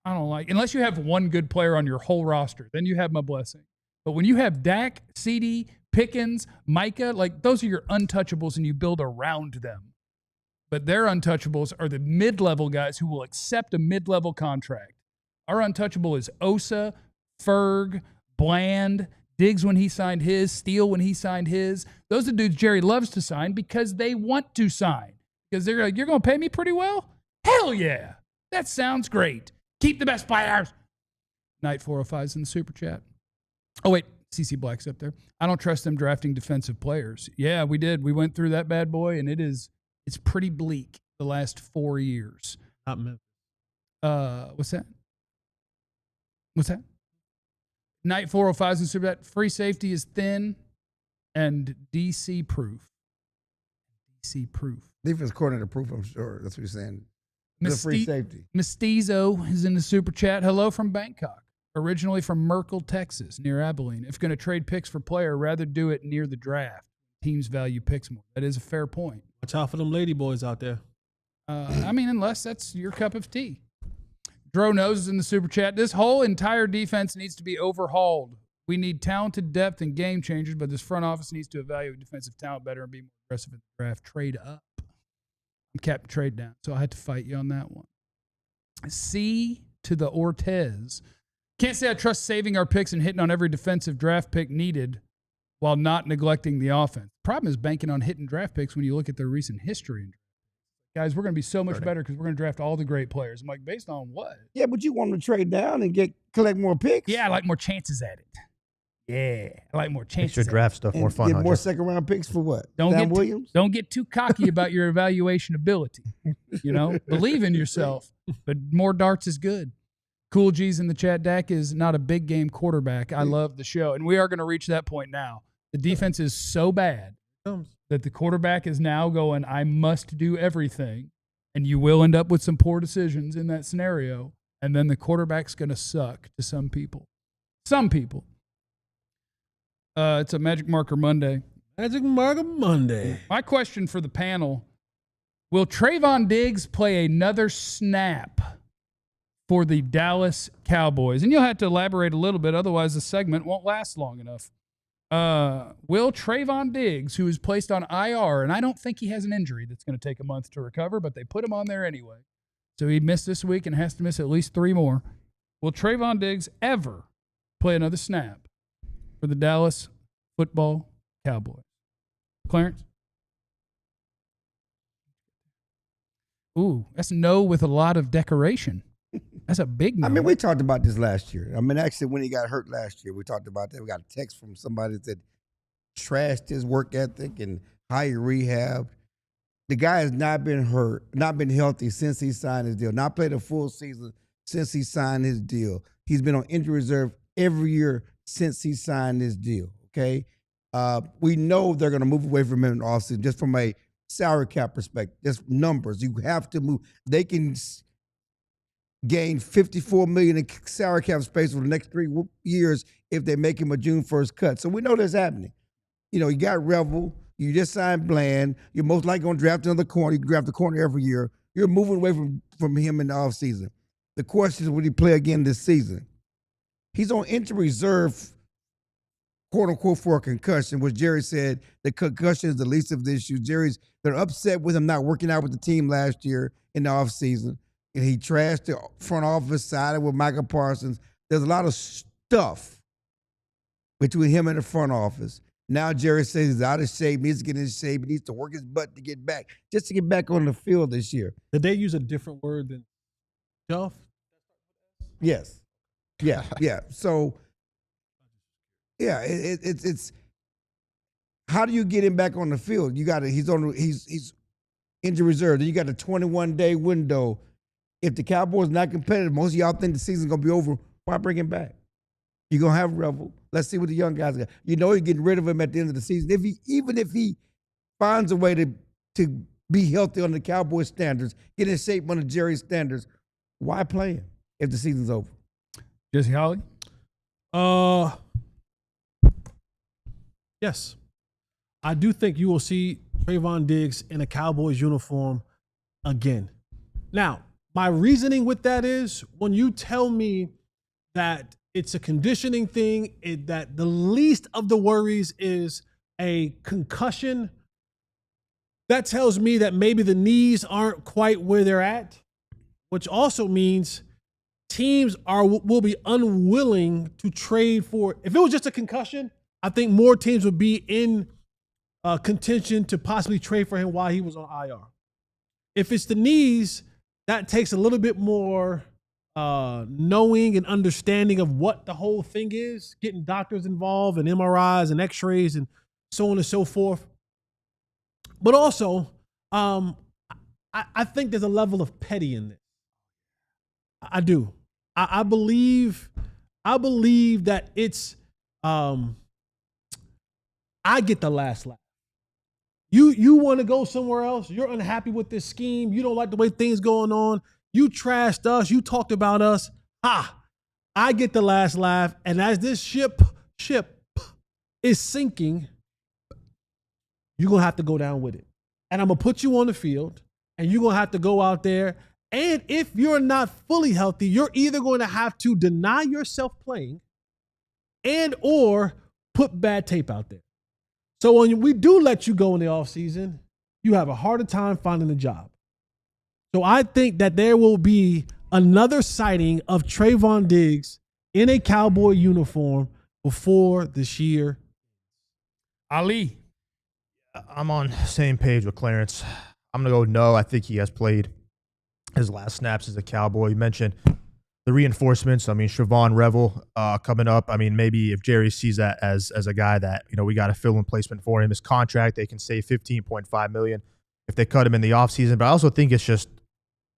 I don't like, unless you have one good player on your whole roster, then you have my blessing. But when you have Dak, CD, Pickens, Micah, like those are your untouchables and you build around them. But their untouchables are the mid-level guys who will accept a mid-level contract. Our untouchable is Osa, Ferg, Bland, Diggs when he signed his, Steele when he signed his. Those are dudes Jerry loves to sign because they want to sign. Because they're like, you're going to pay me pretty well? Hell yeah. That sounds great. Keep the best players. Night 405's in the super chat. Oh, wait. CC Black's up there. I don't trust them drafting defensive players. Yeah, we did. We went through that bad boy, and it's pretty bleak the last 4 years. Not Memphis. What's that? Night 405's in the super chat. Free safety is thin and DC proof. DC proof. Defense coordinator proof, I'm sure. That's what you're saying. The free safety. Mistizo is in the super chat. Hello from Bangkok. Originally from Merkel, Texas, near Abilene. If going to trade picks for player, rather do it near the draft. Teams value picks more. That is a fair point. Watch out for them lady boys out there. I mean, unless that's your cup of tea. Dro Knows is in the super chat. This whole entire defense needs to be overhauled. We need talented depth and game changers, but this front office needs to evaluate defensive talent better and be more aggressive in the draft. Trade up. I'm capping trade down, so I had to fight you on that one. C to the Ortez. Can't say I trust saving our picks and hitting on every defensive draft pick needed while not neglecting the offense. Problem is banking on hitting draft picks when you look at their recent history. Guys, we're going to be so much better because we're going to draft all the great players. I'm like, based on what? Yeah, but you want to trade down and collect more picks? Yeah, I like more chances at it. Yeah, I like more chances. Makes your draft stuff more fun. Get more second-round picks for what? Williams? Don't get too cocky about your evaluation ability. You know, believe in yourself, but more darts is good. Cool G's in the chat. Dak is not a big game quarterback. I love the show, and we are going to reach that point now. The defense is so bad that the quarterback is now going, I must do everything, and you will end up with some poor decisions in that scenario, and then the quarterback's going to suck to some people. Some people. It's a Magic Marker Monday. Magic Marker Monday. My question for the panel, will Trevon Diggs play another snap for the Dallas Cowboys? And you'll have to elaborate a little bit, otherwise the segment won't last long enough. Will Trevon Diggs, who is placed on IR, and I don't think he has an injury that's going to take a month to recover, but they put him on there anyway. So he missed this week and has to miss at least 3 more. Will Trevon Diggs ever play another snap for the Dallas Football Cowboys? Clarence? Ooh, that's no with a lot of decoration. That's a big no. I mean, we talked about this last year. I mean, actually, when he got hurt last year, we talked about that. We got a text from somebody that trashed his work ethic and how he rehabbed. The guy has not been hurt, not been healthy since he signed his deal, not played a full season since he signed his deal. He's been on injury reserve every year since he signed his deal, okay? We know they're going to move away from him in the offseason just from a salary cap perspective, just numbers. You have to move. They can gain $54 million in salary cap space for the next 3 years if they make him a June 1st cut. So we know that's happening. You know, you got Revel. You just signed Bland. You're most likely going to draft another corner. You can draft a corner every year. You're moving away from him in the offseason. The question is, will he play again this season? He's on injury reserve, quote unquote, for a concussion, which Jerry said the concussion is the least of the issues. They're upset with him not working out with the team last year in the offseason. And he trashed the front office, sided with Michael Parsons. There's a lot of stuff between him and the front office. Now Jerry says he's out of shape, needs to get in shape, he needs to work his butt to get back, just to get back on the field this year. Did they use a different word than shelf? Yes. Yeah, yeah. So, yeah, it's how do you get him back on the field? He's injury reserve. Then you got a 21-day window. If the Cowboys not competitive, most of y'all think the season's gonna be over. Why bring him back? You're gonna have Revel. Let's see what the young guys got. You know you're getting rid of him at the end of the season. Even if he finds a way to be healthy on the Cowboys standards, get in shape under Jerry's standards, why play him if the season's over? Jesse Holley? Yes. I do think you will see Trevon Diggs in a Cowboys uniform again. Now, my reasoning with that is when you tell me that it's a conditioning thing, that the least of the worries is a concussion, that tells me that maybe the knees aren't quite where they're at, which also means teams will be unwilling to trade for. If it was just a concussion, I think more teams would be in contention to possibly trade for him while he was on IR. If it's the knees, that takes a little bit more knowing and understanding of what the whole thing is, getting doctors involved and MRIs and x-rays and so on and so forth. But also, I think there's a level of petty in this. I do. I believe that it's I get the last laugh. You want to go somewhere else. You're unhappy with this scheme. You don't like the way things going on. You trashed us. You talked about us. I get the last laugh. And as this ship is sinking, you're going to have to go down with it. And I'm going to put you on the field, and you're going to have to go out there. And if you're not fully healthy, you're either going to have to deny yourself playing and or put bad tape out there. So when we do let you go in the offseason, you have a harder time finding a job. So I think that there will be another sighting of Trevon Diggs in a Cowboy uniform before this year. Ali. I'm on the same page with Clarence. I'm going to go no. I think he has played his last snaps as a Cowboy. You mentioned the reinforcements. I mean, Trevon Revel coming up. I mean, maybe if Jerry sees that as a guy that, you know, we got a fill-in placement for him, his contract, they can save $15.5 million if they cut him in the offseason. But I also think it's just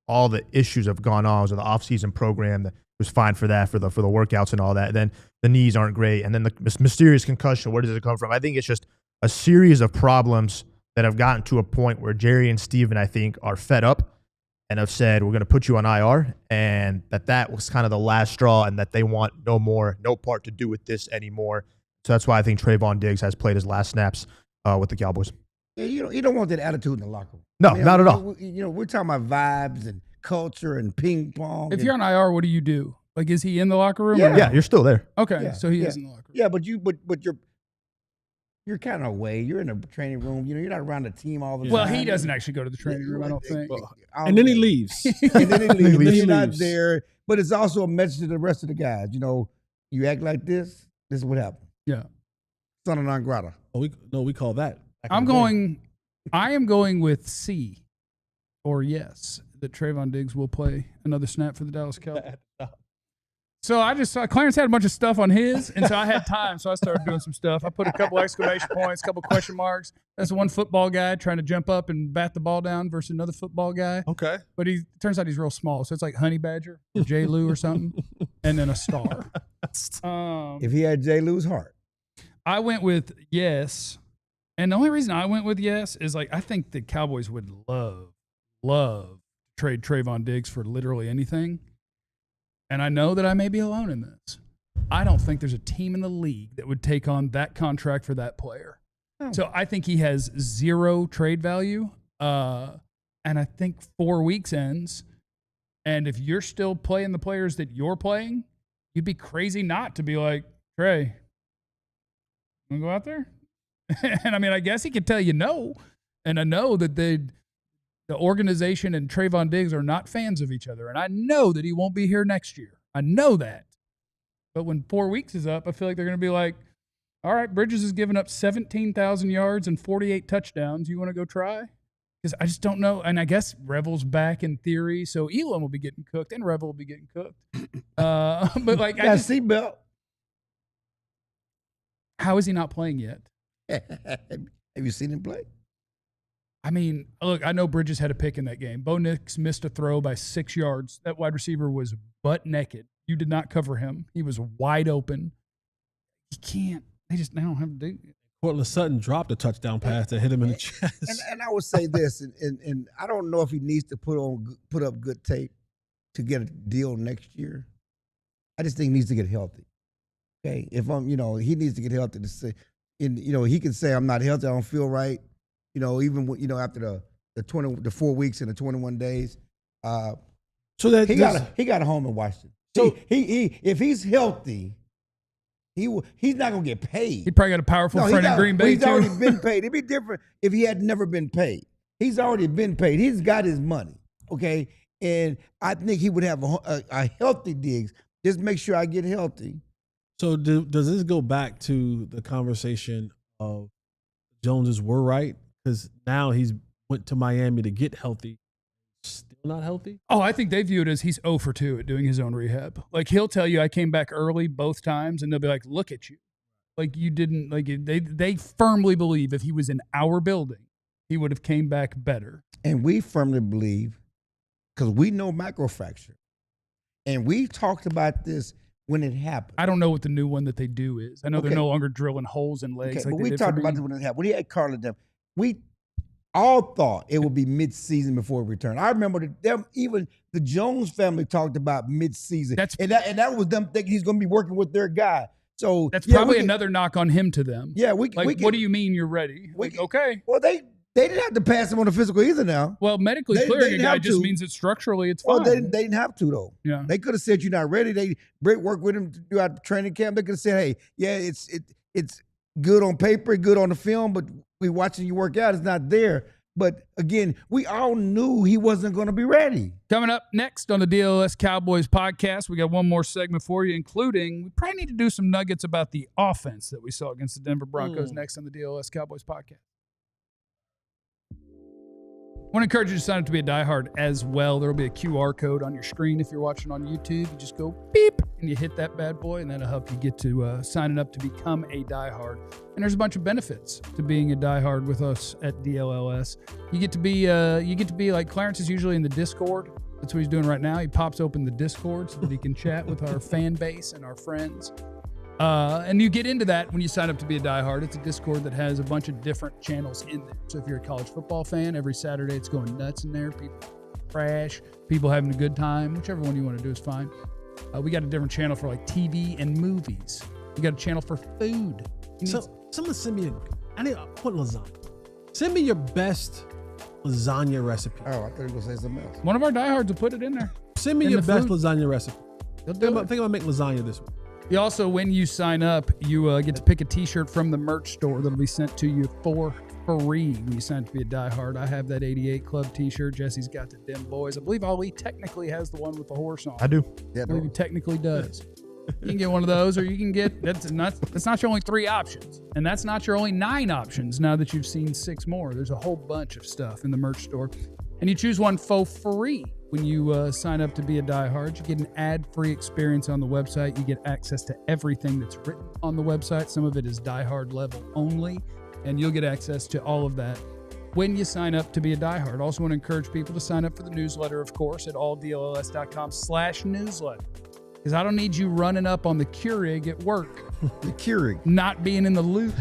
all the issues have gone on. It was in the offseason program that was fine for that, for the workouts and all that. And then the knees aren't great. And then the mysterious concussion, where does it come from? I think it's just a series of problems that have gotten to a point where Jerry and Steven, I think, are fed up and have said, we're going to put you on IR, and that was kind of the last straw, and that they want no part to do with this anymore. So that's why I think Trevon Diggs has played his last snaps with the Cowboys. Yeah, you don't want that attitude in the locker room. No, not at all. We're talking about vibes and culture and ping pong. If you're on IR, what do you do? Like, is he in the locker room? Yeah, yeah, you're still there. Okay, Yeah, so he yeah. is in the locker room. Yeah, but you're kind of away. You're in the training room. You know, you're not around the team all the time. Well, he doesn't actually go to the training room, I don't think. And then he leaves. And then he leaves. Then he You're not leaves. there. But it's also a message to the rest of the guys. You know, you act like this is what happens. Yeah. Son of non grata. We call that. I am going with C or yes, that Trevon Diggs will play another snap for the Dallas Cowboys. So I just saw Clarence had a bunch of stuff on his, and so I had time, so I started doing some stuff. I put a couple exclamation points, a couple question marks. That's one football guy trying to jump up and bat the ball down versus another football guy. Okay. But he turns out he's real small, so it's like Honey Badger or J. Lou or something, and then a star. If he had J. Lou's heart. I went with yes, and the only reason I went with yes is like I think the Cowboys would love to trade Trevon Diggs for literally anything. And I know that I may be alone in this. I don't think there's a team in the league that would take on that contract for that player. Oh. So I think he has zero trade value. And I think 4 weeks ends. And if you're still playing the players that you're playing, you'd be crazy not to be like, Trey, want to go out there? And I mean, I guess he could tell you no. And I know that the organization and Trevon Diggs are not fans of each other. And I know that he won't be here next year. I know that. But when 4 weeks is up, I feel like they're going to be like, all right, Bridges has given up 17,000 yards and 48 touchdowns. You want to go try? Because I just don't know. And I guess Revel's back in theory. So Elam will be getting cooked and Revel will be getting cooked. But like, Got a seatbelt. How is he not playing yet? Have you seen him play? I mean, look, I know Bridges had a pick in that game. Bo Nix missed a throw by 6 yards. That wide receiver was butt naked. You did not cover him. He was wide open. He can't. They don't have to do it. Cortland Sutton dropped a touchdown pass that hit him in the chest. And I would say this, and I don't know if he needs to put up good tape to get a deal next year. I just think he needs to get healthy. Okay, if he needs to get healthy to say, he can say I'm not healthy, I don't feel right. Even after the 4 weeks and the 21 days. So that he got a home in Washington. So he if he's healthy, he's not gonna get paid. He probably got a powerful friend in Green Bay he's too. Already been paid. It'd be different if he had never been paid. He's already been paid. He's got his money. Okay, and I think he would have a healthy Diggs. Just make sure I get healthy. So does this go back to the conversation of Joneses were right? Because now he's went to Miami to get healthy. Still not healthy? Oh, I think they view it as he's 0 for 2 at doing his own rehab. Like, he'll tell you, I came back early both times, and they'll be like, look at you. Like, you didn't, like, they firmly believe if he was in our building, he would have came back better. And we firmly believe, because we know microfracture, and we talked about this when it happened. I don't know what the new one that they do is. I know they're no longer drilling holes in legs. Okay, like but we talked about this when it happened. When he had Carla Dem, we all thought it would be mid-season before he returned. I remember even the Jones family talked about mid-season. And that was them thinking he's going to be working with their guy. So that's probably another knock on him to them. Yeah, what do you mean you're ready? Okay. Well, they didn't have to pass him on the physical either now. Well, medically clearing a guy just means that structurally it's fine. Well, they didn't have to, though. Yeah. They could have said you're not ready. Brett worked with him throughout the training camp. They could have said, hey, yeah, it's good on paper, good on the film, but we watching you work out. It's not there. But again, we all knew he wasn't going to be ready. Coming up next on the DLLS Cowboys podcast, we got one more segment for you, including we probably need to do some nuggets about the offense that we saw against the Denver Broncos next on the DLLS Cowboys podcast. I want to encourage you to sign up to be a diehard as well. There will be a QR code on your screen if you're watching on YouTube. You just go beep and you hit that bad boy, and that'll help you get to signing up to become a diehard. And there's a bunch of benefits to being a diehard with us at DLLS. You get to be like Clarence is usually in the Discord. That's what he's doing right now. He pops open the Discord so that he can chat with our fan base and our friends. And you get into that when you sign up to be a diehard. It's a Discord that has a bunch of different channels in there. So if you're a college football fan, every Saturday it's going nuts in there. People crash, people having a good time. Whichever one you want to do is fine. We got a different channel for like TV and movies. We got a channel for food. Someone send me I want lasagna. Send me your best lasagna recipe. Oh, I thought you were going to say something else. One of our diehards will put it in there. Send me your best lasagna recipe. Think about making lasagna this week. You also, when you sign up, you get to pick a t-shirt from the merch store that'll be sent to you for free when you sign up to be a diehard. I have that 88 Club t-shirt. Jesse's got the Dem Boys. I believe Ali technically has the one with the horse on. I do. I believe he technically does. You can get one of those, or you can get, that's not your only 3 options. And that's not your only 9 options now that you've seen 6 more. There's a whole bunch of stuff in the merch store. And you choose one for free when you sign up to be a diehard. You get an ad-free experience on the website. You get access to everything that's written on the website. Some of it is diehard level only, and you'll get access to all of that when you sign up to be a diehard. Also want to encourage people to sign up for the newsletter, of course, at alldlls.com/newsletter. Because I don't need you running up on the Keurig at work. The Keurig. Not being in the loop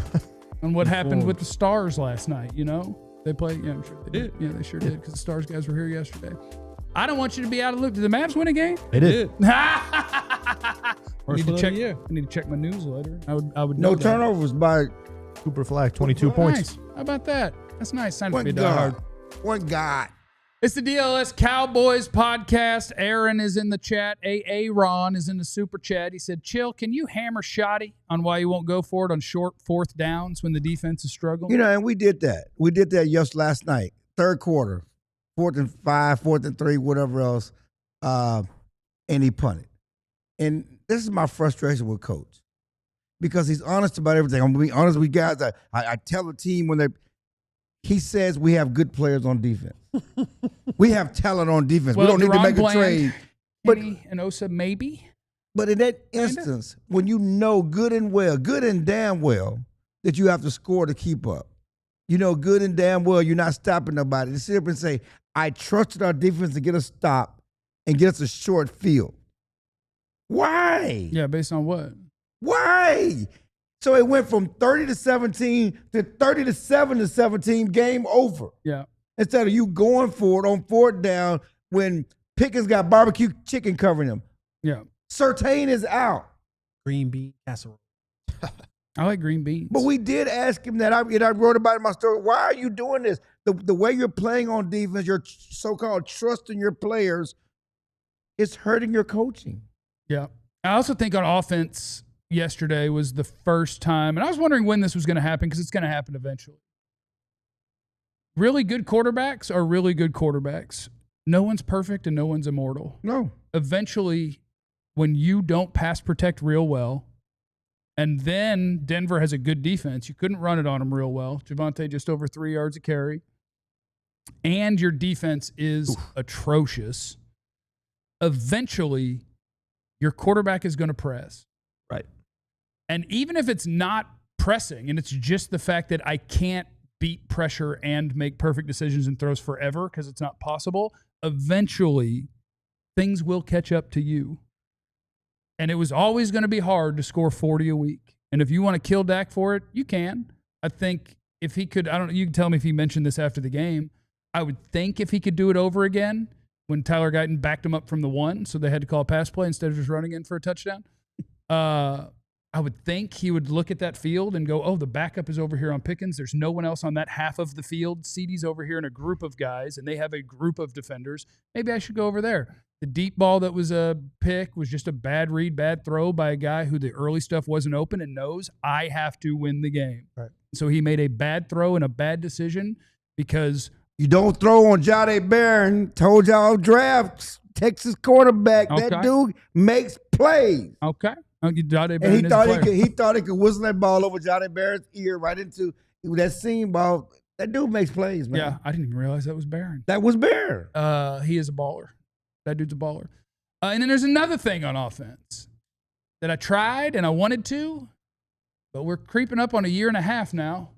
on what happened with the Stars last night, you know? They played, yeah, I'm sure they did. Yeah, they sure did, because the Stars guys were here yesterday. I don't want you to be out of the loop. Did the Mavs win a game? They did. I need to check my newsletter. I would know No turnovers by Cooper Flag, 22 points. Nice. How about that? That's nice. Sign up to one be a God. diehard. One God. It's the DLS Cowboys podcast. Aaron is in the chat. Ron is in the super chat. He said, Chill, can you hammer Shoddy on why you won't go for it on short fourth downs when the defense is struggling? You know, and we did that. We did that just last night, third quarter, 4th and 5, 4th and 3, whatever else, and he punted. And this is my frustration with Coach because he's honest about everything. I'm going to be honest with you guys. I tell the team when he says we have good players on defense. We have talent on defense. Well, we don't need to make a trade. But and Osa maybe. But in that instance, when you know good and damn well that you have to score to keep up, you know good and damn well you're not stopping nobody. To sit up and say, I trusted our defense to get a stop and get us a short field. Why? Yeah, based on what? Why? So it went from 30-17 to 30-7-17, game over. Yeah. Instead of you going for it on 4th down when Pickens got barbecue chicken covering him. Yeah. Surtain is out. Green bean casserole. I like green beans. But we did ask him that. I wrote about it in my story. Why are you doing this? The way you're playing on defense, your so-called trust in your players, is hurting your coaching. Yeah. I also think on offense yesterday was the first time, and I was wondering when this was going to happen because it's going to happen eventually. Really good quarterbacks are really good quarterbacks. No one's perfect and no one's immortal. No. Eventually, when you don't pass protect real well, and then Denver has a good defense, you couldn't run it on them real well. Javonte just over 3 yards a carry. And your defense is atrocious. Eventually, your quarterback is going to press. Right. And even if it's not pressing and it's just the fact that I can't beat pressure and make perfect decisions and throws forever because it's not possible, eventually things will catch up to you. And it was always going to be hard to score 40 a week. And if you want to kill Dak for it, you can. I think if he could, I don't know, you can tell me if he mentioned this after the game. I would think if he could do it over again when Tyler Guyton backed him up from the 1, so they had to call a pass play instead of just running in for a touchdown. I would think he would look at that field and go, oh, the backup is over here on Pickens. There's no one else on that half of the field. CeeDee's over here in a group of guys, and they have a group of defenders. Maybe I should go over there. The deep ball that was a pick was just a bad read, bad throw by a guy who the early stuff wasn't open and knows I have to win the game. Right. So he made a bad throw and a bad decision because you don't throw on Jahdae Barron. Told y'all draft Texas quarterback. Okay. That dude makes plays. Okay. And he thought he could whistle that ball over Jahdae Barron's ear right into that seam ball. That dude makes plays, man. Yeah, I didn't even realize that was Barron. That was Barron. He is a baller. That dude's a baller. And then there's another thing on offense that I tried and I wanted to, but we're creeping up on a year and a half now.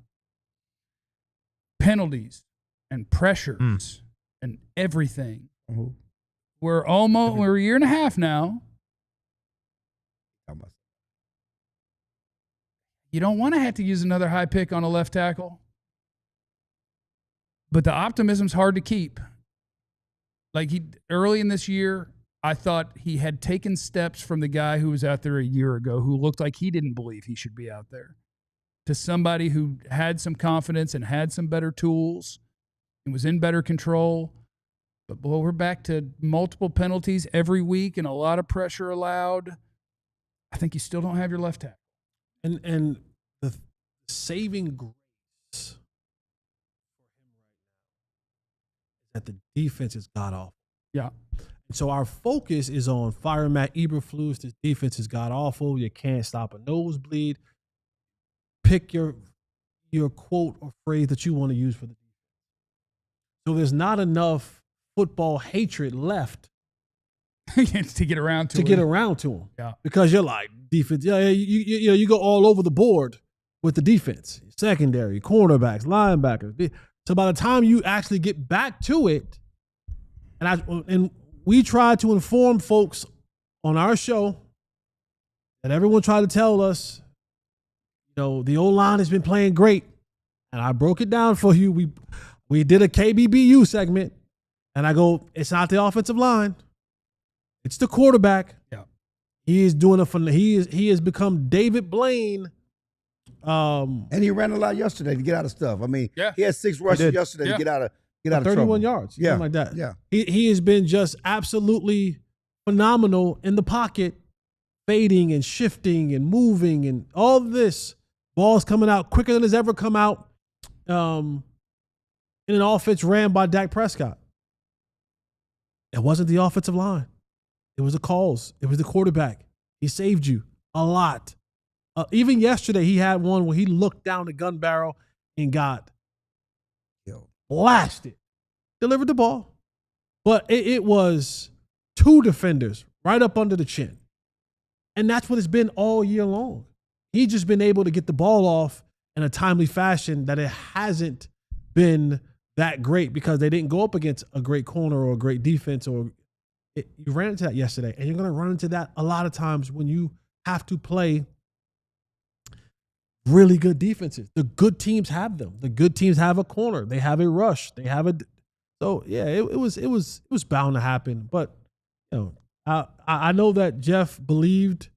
Penalties and pressures and everything. Mm-hmm. We're a year and a half now. You don't want to have to use another high pick on a left tackle. But the optimism's hard to keep. Like early in this year, I thought he had taken steps from the guy who was out there a year ago who looked like he didn't believe he should be out there to somebody who had some confidence and had some better tools and was in better control. But, boy, we're back to multiple penalties every week and a lot of pressure allowed. I think you still don't have your left tackle. And the saving grace for him right now is that the defense is god-awful. Yeah. And so our focus is on fire Matt Eberflus. This defense is god-awful. You can't stop a nosebleed. Pick your quote or phrase that you want to use for the defense. So there's not enough football hatred left to get around to him. Yeah. Because you're like, defense, you go all over the board with the defense. Secondary, cornerbacks, linebackers. So by the time you actually get back to it, and we try to inform folks on our show that everyone tried to tell us, the O-line has been playing great. And I broke it down for you. We did a KBBU segment, and I go, it's not the offensive line. It's the quarterback. Yeah. He is doing he has become David Blaine. And he ran a lot yesterday to get out of stuff. I mean, yeah. he had 6 rushes yesterday to get out of Get out of 31 trouble. yards, Yeah. something like that. Yeah. He has been just absolutely phenomenal in the pocket, fading and shifting and moving and all this. Balls coming out quicker than it's ever come out in an offense ran by Dak Prescott. It wasn't the offensive line. It was the calls. It was the quarterback. He saved you a lot. Even yesterday, he had one where he looked down the gun barrel and got blasted. Delivered the ball. But it was two defenders right up under the chin. And that's what it's been all year long. He's just been able to get the ball off in a timely fashion that it hasn't been that great because they didn't go up against a great corner or a great defense. You ran into that yesterday, and you're going to run into that a lot of times when you have to play really good defenses. The good teams have them. The good teams have a corner. They have a rush. They have a. So yeah, it was bound to happen. But I know that Jeff believed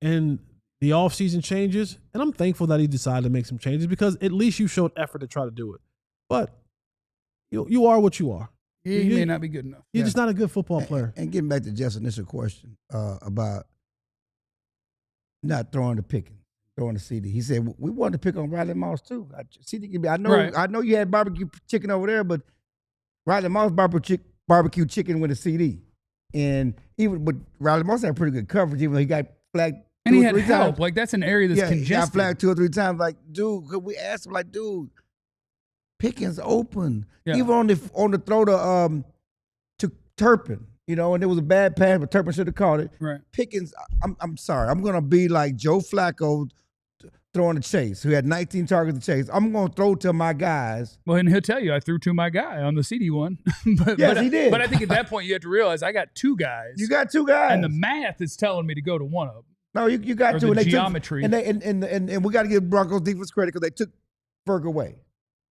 in the offseason changes, and I'm thankful that he decided to make some changes because at least you showed effort to try to do it. But you are what you are. He may not be good enough. You're just not a good football player. And getting back to Jeff's initial question about not throwing the picking, throwing the CD. He said we wanted to pick on Riley Moss too. I know you had barbecue chicken over there, but Riley Moss barbecue chicken with a CD. But Riley Moss had pretty good coverage, even though he got flagged. And he had help. Like, that's an area that's congested. He got flagged 2 or 3 times. Like, dude, could we ask him, like, dude, Pickens open. Yeah. Even on the throw to Turpin, and it was a bad pass, but Turpin should have caught it. Right. Pickens, I'm sorry. I'm going to be like Joe Flacco throwing to Chase, who had 19 targets to Chase. I'm going to throw to my guys. Well, and he'll tell you, I threw to my guy on the CD one. Yes, he did. But I think at that point, you have to realize I got 2 guys. You got 2 guys. And the math is telling me to go to one of them. No, you got to. The geometry. And we got to give Broncos defense credit because they took Ferg away.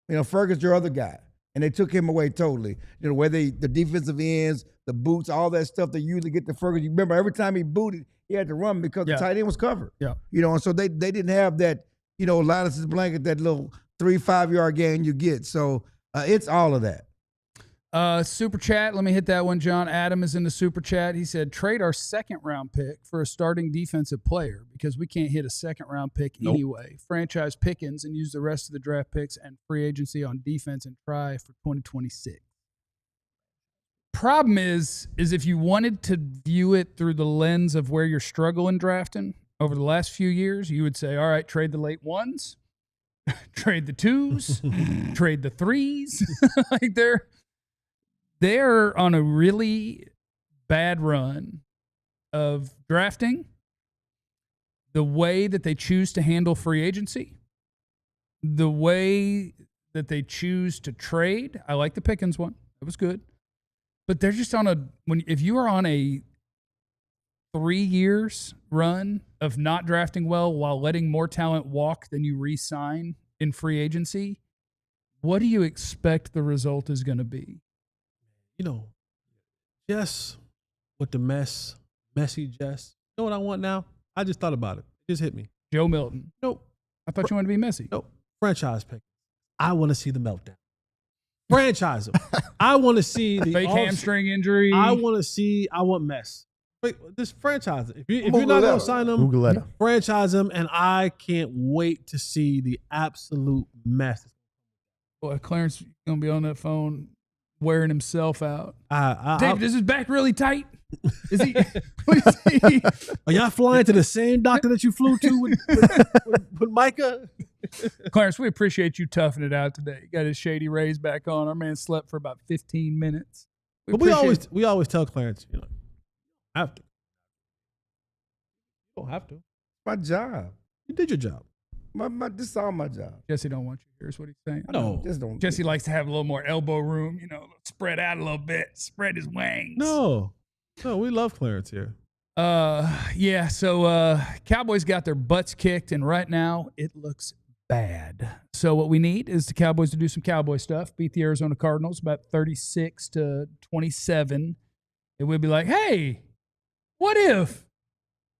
Ferg's your other guy. And they took him away totally. Where the defensive ends, the boots, all that stuff they usually get to Ferguson. You remember every time he booted, he had to run because the tight end was covered. Yeah. And so they didn't have that, Linus's blanket, that little 3-5 yard gain you get. So it's all of that. Super chat. Let me hit that one. John Adam is in the super chat. He said, trade our 2nd round pick for a starting defensive player because we can't hit a 2nd round pick anyway. Franchise Pickens and use the rest of the draft picks and free agency on defense and try for 2026. Problem is if you wanted to view it through the lens of where you're struggling drafting over the last few years, you would say, all right, trade the late 1s, trade the 2s, trade the 3s. Like they're on a really bad run of drafting. The way that they choose to handle free agency, the way that they choose to trade. I like the Pickens one. It was good. But they're just if you are on a 3 years run of not drafting well while letting more talent walk than you re-sign in free agency, what do you expect the result is going to be? Jess with the messy Jess. You know what I want now? I just thought about it. It just hit me. Joe Milton. Nope. I thought you wanted to be messy. Nope. Franchise pick. I want to see the meltdown. Franchise them. I want to see the fake hamstring injury. I want mess. Just franchise it. If you're not going to sign them, franchise them, and I can't wait to see the absolute mess. Boy, Clarence is going to be on that phone wearing himself out. Dave, is his back really tight? Is he? Are y'all flying to the same doctor that you flew to with Micah? Clarence, we appreciate you toughing it out today. You got his Shady Rays back on. Our man slept for about 15 minutes. We always tell Clarence, have to. You don't have to. My job. You did your job. This is all my job. Jesse don't want you here is what he's saying. No. Jesse likes to have a little more elbow room, spread out a little bit, spread his wings. No, we love Clarence here. Yeah, so Cowboys got their butts kicked, and right now it looks bad. So what we need is the Cowboys to do some Cowboy stuff, beat the Arizona Cardinals about 36-27. And we'd be like, hey, what if?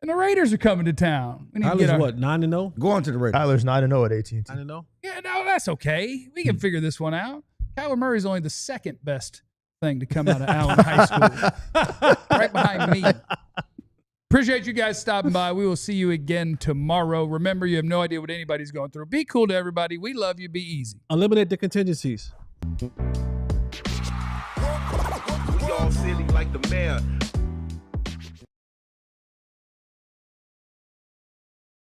And the Raiders are coming to town. Tyler's what, 9-0? Going to the Raiders. Tyler's 9-0 at 18. 9-0? Yeah, no, that's okay. We can figure this one out. Kyler Murray's only the second best thing to come out of Allen High School. Right behind me. Appreciate you guys stopping by. We will see you again tomorrow. Remember, you have no idea what anybody's going through. Be cool to everybody. We love you. Be easy. Eliminate the contingencies. We all silly like the mayor.